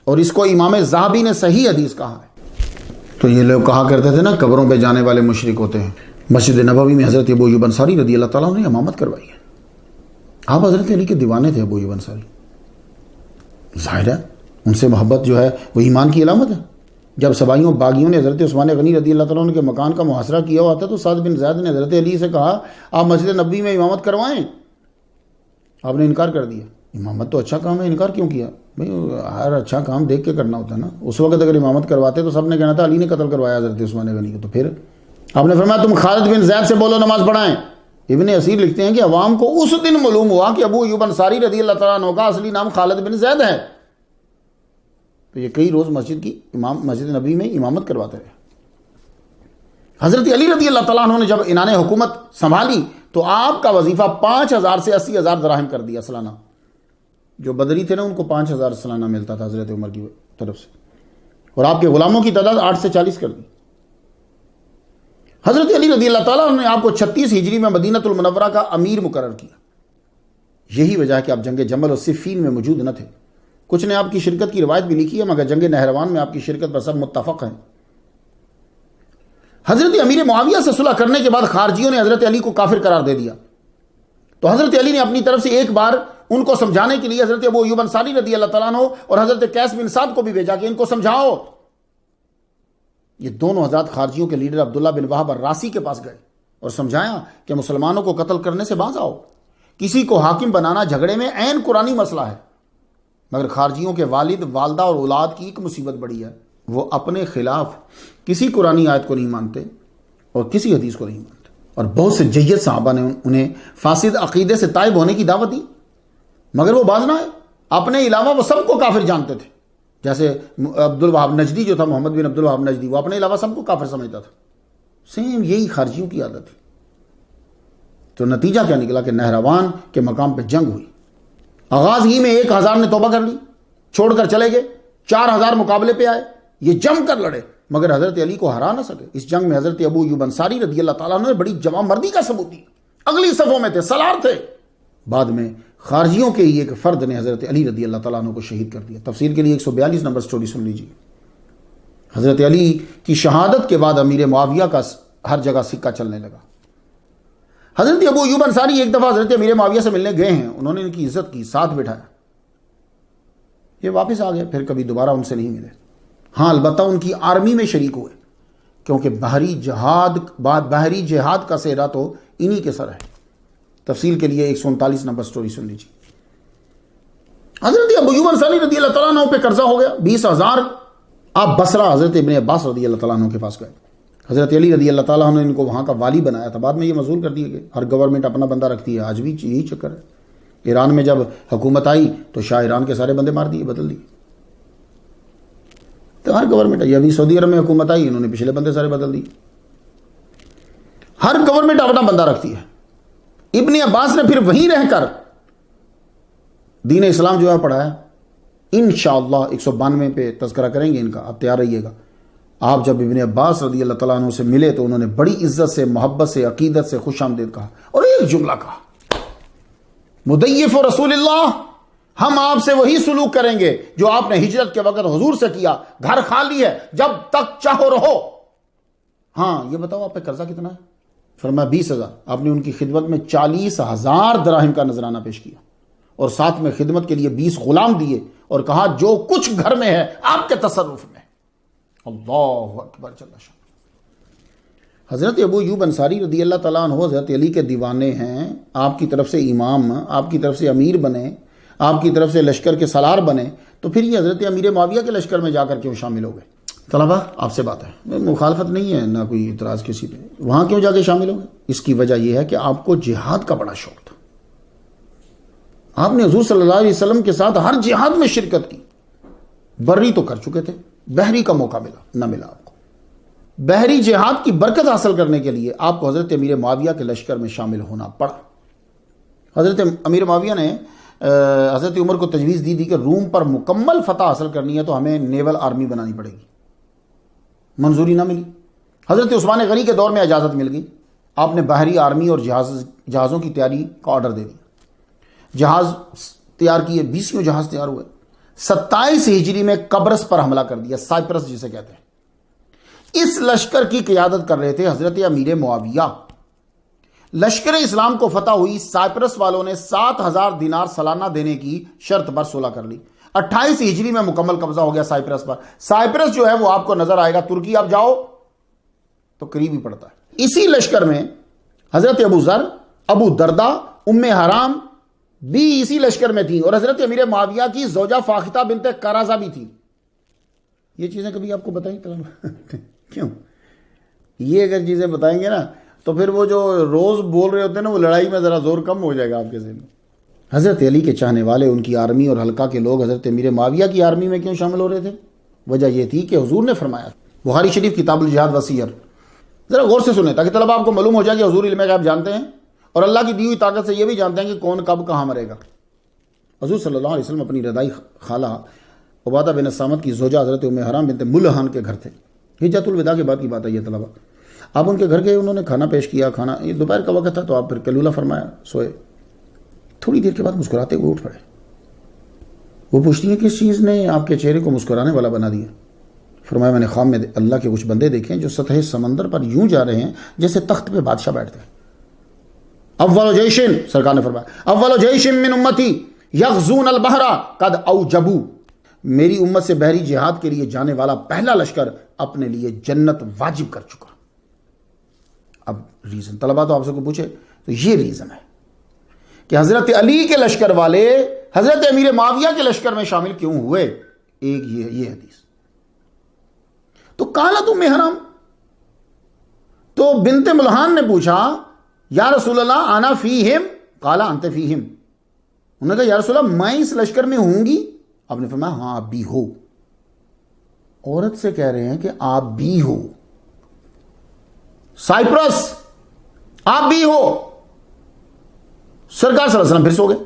اور اس کو امام ذہبی نے صحیح حدیث کہا ہے۔ تو یہ لوگ کہا کرتے تھے نا قبروں پہ جانے والے مشرک ہوتے ہیں۔ مسجد نبوی میں حضرت ابو ایوب انصاری رضی اللہ تعالیٰ نے امامت کروائی ہے۔ آپ حضرت علی کے دیوانے تھے ابو ایوب انصاری، ظاہر ہے ان سے محبت جو ہے وہ ایمان کی علامت ہے۔ جب سبائیوں باغیوں نے حضرت عثمان غنی رضی اللہ تعالیٰ عنہ کے مکان کا محاصرہ کیا ہوا تھا تو سعد بن زید نے حضرت علی سے کہا آپ مسجد نبوی میں امامت کروائیں، آپ نے انکار کر دیا۔ امامت تو اچھا کام ہے، انکار کیوں کیا؟ بھئی ہر اچھا کام دیکھ کے کرنا ہوتا ہے نا۔ اس وقت اگر امامت کرواتے تو سب نے کہنا تھا علی نے قتل کروایا حضرت عثمان غنی کو، تو پھر آپ نے فرمایا تم خالد بن زید سے بولو نماز پڑھائیں۔ ابن اسیر لکھتے ہیں کہ عوام کو اس دن معلوم ہوا کہ ابو ایوب انصاری رضی اللہ تعالیٰ عنہ کا اصلی نام خالد بن زید ہے۔ تو یہ کئی روز مسجد نبی میں امامت کرواتے رہے۔ حضرت علی رضی اللہ تعالیٰ عنہ نے جب انہوں نے حکومت سنبھالی تو آپ کا وظیفہ 5000 سے 80,000 دراہم کر دیا سالانہ۔ جو بدری تھے نا ان کو 5000 سالانہ ملتا تھا حضرت عمر کی طرف سے، اور آپ کے غلاموں کی تعداد 8 سے 40 کر دی۔ حضرت علی رضی اللہ تعالیٰ عنہ نے آپ کو 36 ہجری میں مدینہ المنورہ کا امیر مقرر کیا۔ یہی وجہ ہے کہ آپ جنگ جمل اور صفین میں موجود نہ تھے۔ کچھ نے آپ کی شرکت کی روایت بھی لکھی ہے، مگر جنگ نہروان میں آپ کی شرکت پر سب متفق ہیں۔ حضرت امیر معاویہ سے صلح کرنے کے بعد خارجیوں نے حضرت علی کو کافر قرار دے دیا، تو حضرت علی نے اپنی طرف سے ایک بار ان کو سمجھانے کے لیے حضرت ابو ایوب انصاری رضی اللہ تعالیٰ عنہ اور حضرت قیس بن سعد کو بھی بھیجا کہ ان کو سمجھاؤ۔ یہ دونوں حضرات خارجیوں کے لیڈر عبداللہ بن وہب الراسی کے پاس گئے اور سمجھایا کہ مسلمانوں کو قتل کرنے سے باز آؤ، کسی کو حاکم بنانا جھگڑے میں عین قرآنی مسئلہ ہے۔ مگر خارجیوں کے والد والدہ اور اولاد کی ایک مصیبت بڑی ہے، وہ اپنے خلاف کسی قرآنی آیت کو نہیں مانتے اور کسی حدیث کو نہیں مانتے، اور بہت سے جید صحابہ نے انہیں فاسد عقیدے سے تائب ہونے کی دعوت دی، مگر وہ باز نہ آئے۔ اپنے علاوہ وہ سب کو کافر جانتے تھے. جیسے عبد الوہاب نجدی جو تھا، محمد بن عبد الوہاب نجدی، وہ اپنے علاوہ سب کو کافر سمجھتا تھا. سیم یہی خارجیوں کی عادت تھی. تو نتیجہ کیا نکلا کہ نہروان کے مقام پہ جنگ ہوئی. آغاز ہی میں 1000 نے توبہ کر لی، چھوڑ کر چلے گئے. 4000 مقابلے پہ آئے، یہ جم کر لڑے، مگر حضرت علی کو ہرا نہ سکے. اس جنگ میں حضرت ابو ایوب انصاری رضی اللہ تعالیٰ عنہ نے بڑی جواں مردی کا ثبوت دی. اگلی صفوں میں تھے، سالار تھے. بعد میں خارجیوں کے ہی ایک فرد نے حضرت علی رضی اللہ تعالیٰ عنہ کو شہید کر دیا. تفسیر کے لیے 142 نمبر سٹوری سن لیجیے. حضرت علی کی شہادت کے بعد امیر معاویہ کا ہر جگہ سکہ چلنے لگا. حضرت ابو ایوب انصاری ایک دفعہ حضرت امیر معاویہ سے ملنے گئے ہیں، انہوں نے ان کی عزت کی، ساتھ بٹھایا. یہ واپس آ گئے، پھر کبھی دوبارہ ان سے نہیں ملے. ہاں البتہ ان کی آرمی میں شریک ہوئے، کیونکہ بحری جہاد کا سہرا تو انہی کے سر ہے. تفصیل کے لیے 139 نمبر سٹوری سن لیجیے. حضرت ابو ایوب انصاری رضی اللہ تعالیٰ عنہ پہ قرضہ ہو گیا 20,000. آپ بصرہ حضرت ابن عباس رضی اللہ تعالیٰ عنہ کے پاس گئے. حضرت علی رضی اللہ تعالیٰ عنہ نے ان کو وہاں کا والی بنایا تھا، بعد میں یہ مزول کر دیے گئے. ہر گورنمنٹ اپنا بندہ رکھتی ہے، آج بھی یہی چکر ہے. ایران میں جب حکومت آئی تو شاہ ایران کے سارے بندے مار دیے، بدل دیے. تو ہر گورنمنٹ آئی. ابھی سعودی عرب میں حکومت آئی، انہوں نے پچھلے بندے سارے بدل دیے. ہر گورنمنٹ اپنا بندہ رکھتی ہے. ابن عباس نے پھر وہیں رہ کر دین اسلام جو ہے پڑھایا. انشاءاللہ 192 پہ تذکرہ کریں گے ان کا، آپ تیار رہیے گا. آپ جب ابن عباس رضی اللہ تعالیٰ عنہ سے ملے تو انہوں نے بڑی عزت سے، محبت سے، عقیدت سے خوش آمدید کہا، اور ایک جملہ کہا، مضیف رسول اللہ، ہم آپ سے وہی سلوک کریں گے جو آپ نے ہجرت کے وقت حضور سے کیا. گھر خالی ہے، جب تک چاہو رہو. ہاں یہ بتاؤ آپ پہ قرضہ کتنا ہے؟ فرمایا 20,000. آپ نے ان کی خدمت میں 40,000 دراہم کا نذرانہ پیش کیا، اور ساتھ میں خدمت کے لیے 20 غلام دیے، اور کہا جو کچھ گھر میں ہے آپ کے تصرف میں. اللہ اکبر جل شانہ. حضرت ابو ایوب انصاری رضی اللہ تعالیٰ عنہ حضرت علی کے دیوانے ہیں. آپ کی طرف سے امام، آپ کی طرف سے امیر بنے، آپ کی طرف سے لشکر کے سالار بنے، تو پھر یہ حضرت امیر معاویہ کے لشکر میں جا کر کیوں شامل ہو گئے؟ طلبہ آپ سے بات ہے، مخالفت نہیں ہے نہ کوئی اعتراض کسی پہ. وہاں کیوں جا کے شامل ہو گئے؟ اس کی وجہ یہ ہے کہ آپ کو جہاد کا بڑا شوق تھا. آپ نے حضور صلی اللہ علیہ وسلم کے ساتھ ہر جہاد میں شرکت کی. بری تو کر چکے تھے، بحری کا موقع نہ ملا آپ کو. بحری جہاد کی برکت حاصل کرنے کے لیے آپ کو حضرت امیر معاویہ کے لشکر میں شامل ہونا پڑا. حضرت امیر معاویہ نے حضرت عمر کو تجویز دی کہ روم پر مکمل فتح حاصل کرنی ہے تو ہمیں نیول آرمی بنانی پڑے گی. منظوری نہ ملی. حضرت عثمان غنی کے دور میں اجازت مل گئی. آپ نے بحری آرمی اور جہازوں کی تیاری کا آرڈر دے دیا. جہاز تیار کیے، 20 جہاز تیار ہوئے. 27 ہجری میں قبرص پر حملہ کر دیا، سائپرس جسے کہتے ہیں. اس لشکر کی قیادت کر رہے تھے حضرت امیر معاویہ. لشکر اسلام کو فتح ہوئی. سائپرس والوں نے 7,000 دینار سالانہ دینے کی شرط پر صلح کر لی. 28 ہجری میں مکمل قبضہ ہو گیا سائپرس پر. سائپرس جو ہے وہ آپ کو نظر آئے گا، ترکی آپ جاؤ تو قریب ہی پڑتا ہے. اسی لشکر میں حضرت ابو ذر، ابو دردہ، ام حرام بھی اسی لشکر میں تھیں، اور حضرت امیر معاویہ کی زوجہ فاختہ بنت قرازہ بھی تھی. یہ چیزیں کبھی آپ کو بتائیں کیوں؟ یہ اگر چیزیں بتائیں گے نا تو پھر وہ جو روز بول رہے ہوتے ہیں نا، وہ لڑائی میں ذرا زور کم ہو جائے گا آپ کے ذہن میں. حضرت علی کے چاہنے والے، ان کی آرمی اور حلقہ کے لوگ حضرت امیر معاویہ کی آرمی میں کیوں شامل ہو رہے تھے؟ وجہ یہ تھی کہ حضور نے فرمایا، بخاری شریف کتاب الجہاد وسیع. ذرا غور سے سنیں تاکہ طلبہ آپ کو معلوم ہو جائے کہ حضور علم غیب جانتے ہیں، اور اللہ کی دی ہوئی طاقت سے یہ بھی جانتے ہیں کہ کون کب کہاں مرے گا. حضور صلی اللہ علیہ وسلم اپنی رضائی خالہ عبادہ بن الصامت کی زوجہ حضرت ام حرام بنت ملحان کے گھر تھے. ہجرت الوداع کے بعد کی بات ہے یہ طلبہ. آپ ان کے گھر گئے، انہوں نے کھانا پیش کیا. کھانا یہ دوپہر کا وقت تھا تو آپ پھر قیلولہ فرمایا، سوئے. تھوڑی دیر کے بعد مسکراتے ہوئے اٹھ پڑے. وہ پوچھتی ہیں کس چیز نے آپ کے چہرے کو مسکرانے والا بنا دیا؟ فرمایا میں نے خواب میں اللہ کے کچھ بندے دیکھے جو سطح سمندر پر یوں جا رہے ہیں جیسے تخت پہ بادشاہ بیٹھتے ہیں. اول جیشن، سرکار نے فرمایا اول جیشن من امتی یغزون البحر قد اوجبو، میری امت سے بحری جہاد کے لیے جانے والا پہلا لشکر اپنے لیے جنت واجب کر چکا. اب ریزن طلبہ تو آپ سے کو پوچھے تو یہ ریزن ہے کہ حضرت علی کے لشکر والے حضرت امیر معاویہ کے لشکر میں شامل کیوں ہوئے. ایک یہ حدیث. تو قالت ام حرام، تو بنت ملحان نے پوچھا یا رسول اللہ انا فیہم قال انت فیہم. انہوں نے کہا یا رسول اللہ میں اس لشکر میں ہوں گی؟ آپ نے فرمایا ہاں آپ بھی ہو. عورت سے کہہ رہے ہیں کہ آپ بھی ہو، سائپرس آپ بھی ہو. سرکار صلی اللہ علیہ وسلم پھر سو گئے،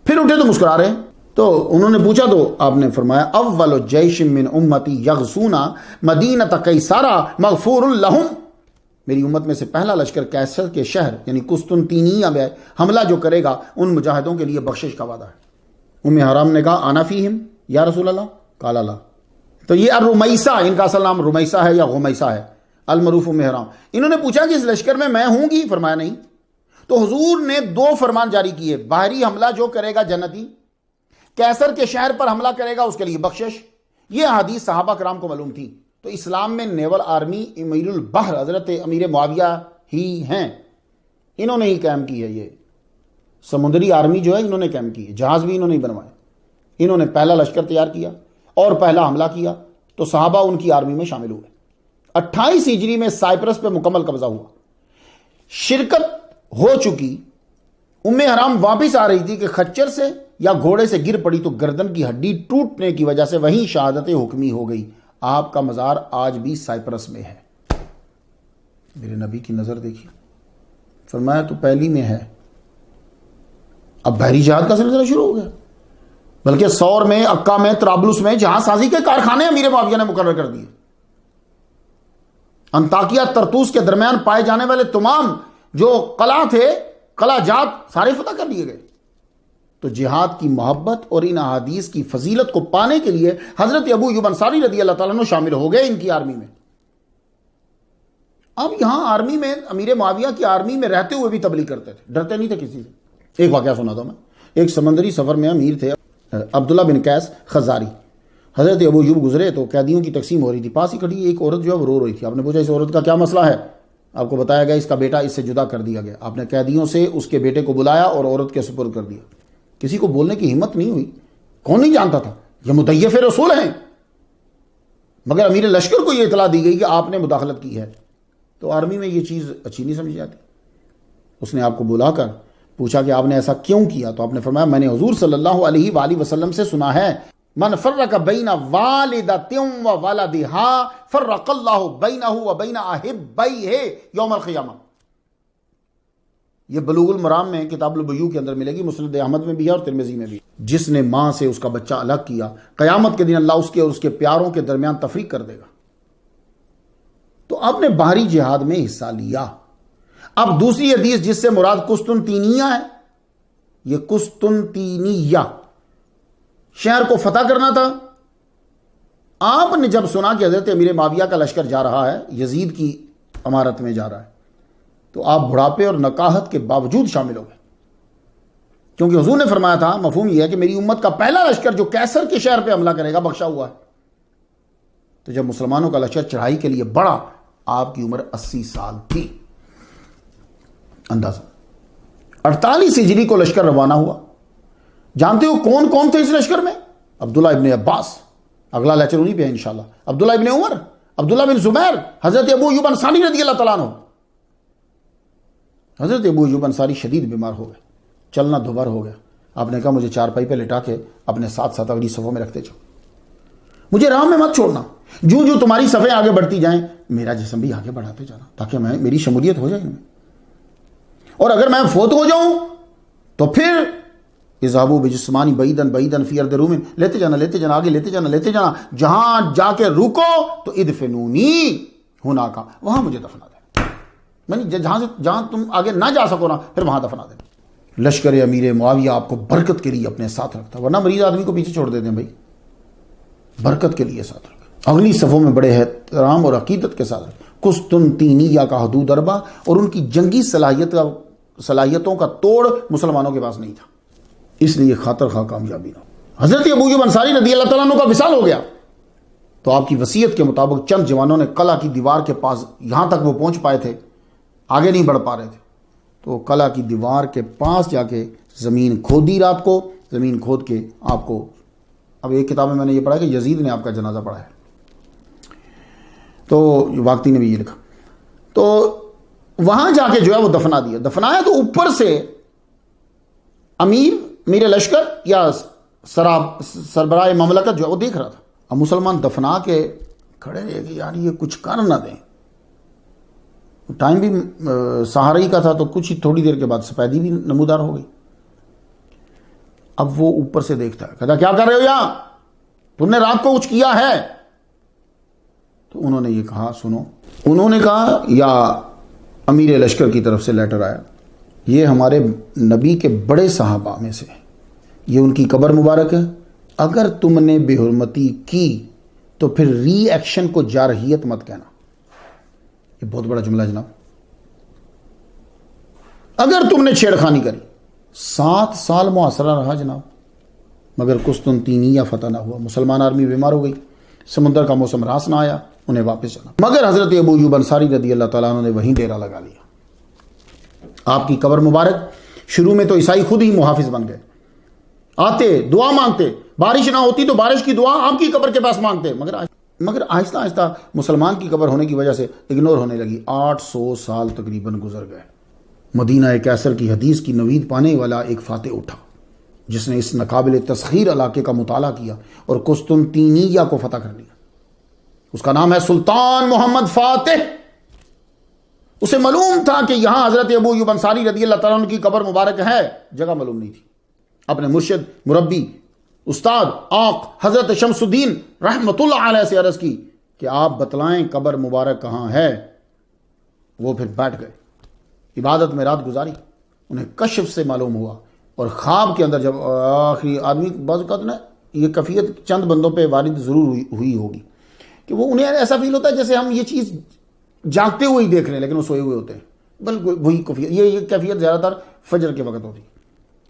پھر اٹھے تو مسکرا رہے ہیں. تو انہوں نے پوچھا تو آپ نے فرمایا اول جیش من امتی یغزون مدینۃ قیصر مغفور لہم، میری امت میں سے پہلا لشکر قیصر کے شہر یعنی قسطنطینیہ میں حملہ جو کرے گا ان مجاہدوں کے لیے بخشش کا وعدہ ہے. ام حرام نے کہا آنا فیہم یا رسول اللہ؟ قال لا. تو یہ الرمیسہ، ان کا اصل نام رمیسہ ہے یا غمیسہ ہے، المعروف ام حرام. انہوں نے پوچھا کہ اس لشکر میں ہوں گی؟ فرمایا نہیں. تو حضور نے 2 فرمان جاری کیے، باہری حملہ جو کرے گا جنتی، قیصر کے شہر پر حملہ کرے گا اس کے لیے بخشش. یہ حدیث صحابہ کرام کو معلوم تھی. تو اسلام میں نیول آرمی امیر البحر حضرت امیر معاویہ ہی ہیں، انہوں نے ہی قائم کی ہے. یہ سمندری آرمی جو ہے انہوں نے قائم کی ہے، جہاز بھی انہوں نے بنوائے. انہوں نے پہلا لشکر تیار کیا اور پہلا حملہ کیا، تو صحابہ ان کی آرمی میں شامل ہوئے. 28 ہجری میں سائپرس پہ مکمل قبضہ ہوا. شرکت ہو چکی. ام حرام واپس آ رہی تھی کہ خچر سے یا گھوڑے سے گر پڑی تو گردن کی ہڈی ٹوٹنے کی وجہ سے وہیں شہادت حکمی ہو گئی. آپ کا مزار آج بھی سائپرس میں ہے. میرے نبی کی نظر دیکھیے، فرمایا تو پہلی میں ہے. اب بحری جہاد کا سلسلہ شروع ہو گیا، بلکہ سور میں، عکا میں، طرابلس میں جہاز سازی کے کارخانے امیر معاویہ نے مقرر کر دیے. انطاکیہ طرطوس کے درمیان پائے جانے والے تمام جو قلعہ تھے، قلعہ جات سارے فتح کر لیے گئے. تو جہاد کی محبت اور ان احادیث کی فضیلت کو پانے کے لیے حضرت ابو ایوب انصاری رضی اللہ تعالیٰ عنہ شامل ہو گئے ان کی آرمی میں. اب یہاں آرمی میں، امیر معاویہ کی آرمی میں رہتے ہوئے بھی تبلیغ کرتے تھے، ڈرتے نہیں تھے کسی سے. ایک واقعہ سنا تھا میں. ایک سمندری سفر میں امیر تھے عبداللہ بن قیس خزاری. حضرت ابو ایوب گزرے تو قیدیوں کی تقسیم ہو رہی تھی. پاس ہی کھڑی ایک عورت جو ہے وہ رو رہی تھی. آپ نے پوچھا اس عورت کا کیا مسئلہ ہے؟ آپ کو بتایا گیا اس کا بیٹا اس سے جدا کر دیا گیا. آپ نے قیدیوں سے اس کے بیٹے کو بلایا اور عورت کے سپرد کر دیا. کسی کو بولنے کی ہمت نہیں ہوئی. کون نہیں جانتا تھا یہ مضیف رسول ہیں، مگر امیر لشکر کو یہ اطلاع دی گئی کہ آپ نے مداخلت کی ہے. تو آرمی میں یہ چیز اچھی نہیں سمجھی جاتی. اس نے آپ کو بلا کر پوچھا کہ آپ نے ایسا کیوں کیا؟ تو آپ نے فرمایا میں نے حضور صلی اللہ علیہ وآلہ وسلم سے سنا ہے من فرق بین والدۃ و ولدها فرق اللہ بینہ و بین احبیہ یوم القیامہ. یہ بلوغ المرام میں کتاب البیوع کے اندر ملے گی، مسند احمد میں بھی ہے اور ترمذی میں بھی. جس نے ماں سے اس کا بچہ الگ کیا، قیامت کے دن اللہ اس کے اور اس کے پیاروں کے درمیان تفریق کر دے گا. تو آپ نے باہری جہاد میں حصہ لیا. اب دوسری حدیث جس سے مراد قسطنطینیہ ہے، یہ قسطنطینیہ شہر کو فتح کرنا تھا. آپ نے جب سنا کہ حضرت امیر معاویہ کا لشکر جا رہا ہے، یزید کی امارت میں جا رہا ہے، تو آپ بڑھاپے اور نکاہت کے باوجود شامل ہو گئے. کیونکہ حضور نے فرمایا تھا، مفہوم یہ ہے کہ میری امت کا پہلا لشکر جو قیصر کے شہر پہ حملہ کرے گا بخشا ہوا ہے. تو جب مسلمانوں کا لشکر چڑھائی کے لیے بڑھا، آپ کی عمر 80 سال تھی. اندازہ 48 ہجری کو لشکر روانہ ہوا. جانتے ہو کون کون تھے اس لشکر میں؟ عبداللہ ابن عباس، اگلا لیکچر انہی پہ ہے انشاءاللہ. عبداللہ ابن عمر، عبداللہ بن زبیر، حضرت ابو ایوب انصاری رضی اللہ تعالیٰ عنہ. حضرت ابو ایوب انصاری شدید بیمار ہو گئے، چلنا دوبار ہو گیا. آپ نے کہا مجھے چارپائی پہ لٹا کے اپنے ساتھ ساتھ اگلی صفوں میں رکھتے جاؤ، مجھے راہ میں مت چھوڑنا. جو جو تمہاری صفیں آگے بڑھتی جائیں میرا جسم بھی آگے بڑھاتے جانا، تاکہ میری شمولیت ہو جائے ان میں. اور اگر میں فوت ہو جاؤں تو پھر اذهبوا بجسمانی بعیدا بعیدا فی ارض روم، لیتے جانا آگے لیتے جانا، جہاں جا کے رکو تو ادفنونی ہناک، وہاں مجھے دفنا دے. یعنی جہاں تم آگے نہ جا سکو نا، پھر وہاں دفنا دے. لشکر امیر معاویہ آپ کو برکت کے لیے اپنے ساتھ رکھتا، ورنہ مریض آدمی کو پیچھے چھوڑ دیتے ہیں. بھائی برکت کے لیے ساتھ رکھا. اگلی صفوں میں بڑے احترام اور عقیدت کے ساتھ رکھا. قسطنطینیہ کا حدود اربع اور ان کی جنگی صلاحیتوں کا توڑ مسلمانوں کے پاس نہیں تھا، اس لیے خاطر خواہ کامیابی نہ. حضرت ابو ایوب انصاری رضی اللہ تعالیٰ عنہ کا وصال ہو گیا تو آپ کی وصیت کے مطابق چند جوانوں نے قلعہ کی دیوار کے پاس، یہاں تک وہ پہنچ پائے تھے، آگے نہیں بڑھ پا رہے تھے، تو قلعہ کی دیوار کے پاس جا کے زمین کھودی. رات کو زمین کھود کے آپ کو، اب ایک کتاب میں نے یہ پڑھا کہ یزید نے آپ کا جنازہ پڑھا ہے، تو واقعی نے بھی یہ لکھا. تو وہاں جا کے جو ہے وہ دفنا دیا. دفنایا تو اوپر سے امیر لشکر یا سربراہ مملکت جو ہے وہ دیکھ رہا تھا. اب مسلمان دفنا کے کھڑے رہے کہ یار یہ کچھ کر نہ دیں. ٹائم بھی سہارا ہی کا تھا تو کچھ ہی تھوڑی دیر کے بعد سپیدی بھی نمودار ہو گئی. اب وہ اوپر سے دیکھتا ہے, کہتا کیا کر رہے ہو یہاں, تم نے رات کو کچھ کیا ہے؟ تو انہوں نے یہ کہا, سنو, انہوں نے کہا یا امیر لشکر کی طرف سے لیٹر آیا, یہ ہمارے نبی کے بڑے صحابہ میں سے, یہ ان کی قبر مبارک ہے, اگر تم نے بے حرمتی کی تو پھر ری ایکشن کو جارحیت مت کہنا. یہ بہت بڑا جملہ جناب. اگر تم نے چھیڑخانی کری, 7 سال محاصرہ رہا جناب, مگر قسطنطینیہ فتح نہ ہوا. مسلمان آرمی بیمار ہو گئی, سمندر کا موسم راس نہ آیا, انہیں واپس چلا. مگر حضرت ابو ایوب انصاری رضی اللہ تعالیٰ عنہ نے وہیں ڈیرا لگا لیا. آپ کی قبر مبارک, شروع میں تو عیسائی خود ہی محافظ بن گئے, آتے دعا مانگتے, بارش نہ ہوتی تو بارش کی دعا آپ کی قبر کے پاس مانگتے, مگر آہستہ آہستہ مسلمان کی قبر ہونے کی وجہ سے اگنور ہونے لگی. 800 سال تقریباً گزر گئے. مدینہ کیسر کی حدیث کی نوید پانے والا ایک فاتح اٹھا, جس نے اس ناقابل تسخیر علاقے کا مطالعہ کیا اور قسطنطینیہ کو فتح کر لیا. اس کا نام ہے سلطان محمد فاتح. اسے معلوم تھا کہ یہاں حضرت ابو ایوب انصاری رضی اللہ تعالیٰ عنہ کی قبر مبارک ہے, جگہ معلوم نہیں تھی. اپنے مرشد, مربی, استاد آق حضرت شمس الدین رحمت اللہ علیہ سے عرض کی کہ آپ بتلائیں قبر مبارک کہاں ہے. وہ پھر بیٹھ گئے, عبادت میں رات گزاری. انہیں کشف سے معلوم ہوا, اور خواب کے اندر جب آخری آدمی, بعض اوقات نا یہ کیفیت چند بندوں پہ وارد ضرور ہوئی ہوگی کہ وہ انہیں ایسا فیل ہوتا ہے جیسے ہم یہ چیز جاگتے ہوئے ہی دیکھ رہے ہیں لیکن وہ سوئے ہوئے ہوتے ہیں. بلکہ وہی کیفیت, یہ کیفیت زیادہ تر فجر کے وقت ہوتی ہے.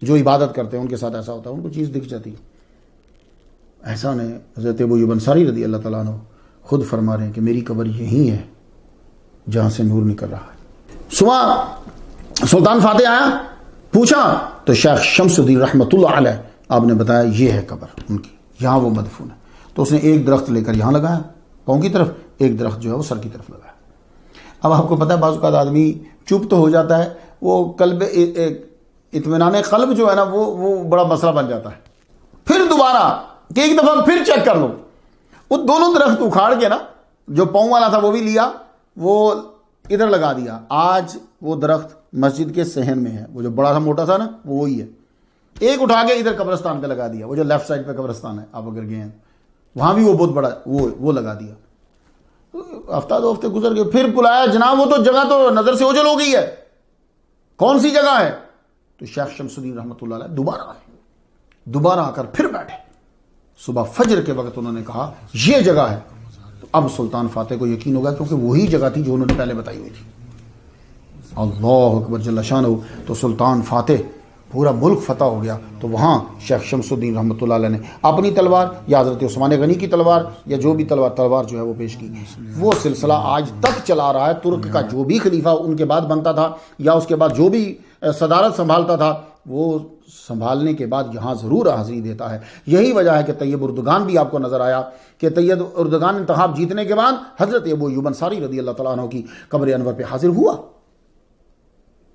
جو عبادت کرتے ہیں ان کے ساتھ ایسا ہوتا ہے, ان کو چیز دکھ جاتی ہے. ایسا نے حضرت ابو ایوب انصاری رضی اللہ تعالیٰ عنہ خود فرما رہے ہیں کہ میری قبر یہی ہے جہاں سے نور نکل رہا ہے. صبح سلطان فاتح آیا, پوچھا تو شیخ شمس الدین رحمت اللہ علیہ آپ نے بتایا یہ ہے قبر ان کی, یہاں وہ مدفون ہے. تو اس نے ایک درخت لے کر یہاں لگایا پاؤں کی طرف, ایک درخت جو ہے وہ سر کی طرف لگایا. اب آپ کو پتہ ہے بعض اوقات آدمی چپ تو ہو جاتا ہے, وہ قلب اطمینان قلب جو ہے نا وہ بڑا مسئلہ بن جاتا ہے. پھر دوبارہ کہ ایک دفعہ پھر چیک کر لو. وہ دونوں درخت اکھاڑ کے نا, جو پاؤں والا تھا وہ بھی لیا, وہ ادھر لگا دیا. آج وہ درخت مسجد کے صحن میں ہے, وہ جو بڑا سا موٹا تھا نا وہ وہی ہے. ایک اٹھا کے ادھر قبرستان پہ لگا دیا, وہ جو لیفٹ سائڈ پہ قبرستان ہے, آپ اگر گئے ہیں وہاں بھی وہ بہت بڑا وہ لگا دیا. ہفتہ 2 ہفتے گزر گئے, پھر بلایا, جناب وہ تو جگہ تو نظر سے اوجھل ہو گئی ہے, کون سی جگہ ہے؟ تو شیخ شمس الدین رحمۃ اللہ علیہ دوبارہ آئے, دوبارہ آ کر پھر بیٹھے. صبح فجر کے وقت انہوں نے کہا یہ جگہ ہے. تو اب سلطان فاتح کو یقین ہو گیا کیونکہ وہی جگہ تھی جو انہوں نے پہلے بتائی ہوئی تھی. اللہ اکبر جل شانہ. تو سلطان فاتح, پورا ملک فتح ہو گیا. تو وہاں شیخ شمس الدین رحمۃ اللہ علیہ نے اپنی تلوار یا حضرت عثمان غنی کی تلوار یا جو بھی تلوار جو ہے وہ پیش کی. وہ سلسلہ آج تک چلا رہا ہے. ترک کا جو بھی خلیفہ ان کے بعد بنتا تھا یا اس کے بعد جو بھی صدارت سنبھالتا تھا, وہ سنبھالنے کے بعد یہاں ضرور حاضری دیتا ہے. یہی وجہ ہے کہ طیب اردگان بھی آپ کو نظر آیا کہ طیب اردگان انتخاب جیتنے کے بعد حضرت ابو ایوب انصاری رضی اللہ تعالیٰ عنہ کی قبر انور پہ حاضر ہوا.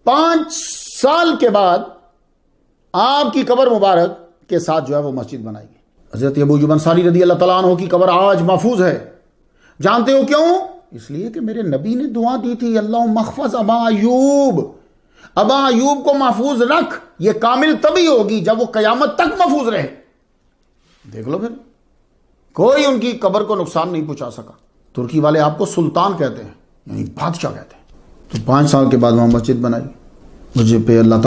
5 سال کے بعد آپ کی قبر مبارک کے ساتھ جو ہے وہ مسجد بنائی گئی. حضرت ابو ایوب انصاری رضی اللہ تعالیٰ عنہ کی قبر آج محفوظ ہے. جانتے ہو کیوں؟ اس لیے کہ میرے نبی نے دعا دی تھی, اللہ محفظ ابا ایوب, ابا ایوب کو محفوظ رکھ. یہ کامل تبھی ہوگی جب وہ قیامت تک محفوظ رہے. دیکھ لو, پھر کوئی ان کی قبر کو نقصان نہیں پہنچا سکا. ترکی والے آپ کو سلطان کہتے ہیں, یعنی بادشاہ کہتے ہیں. تو 5 سال کے بعد وہاں مسجد بنائی. مجھے پہ اللہ تعالیٰ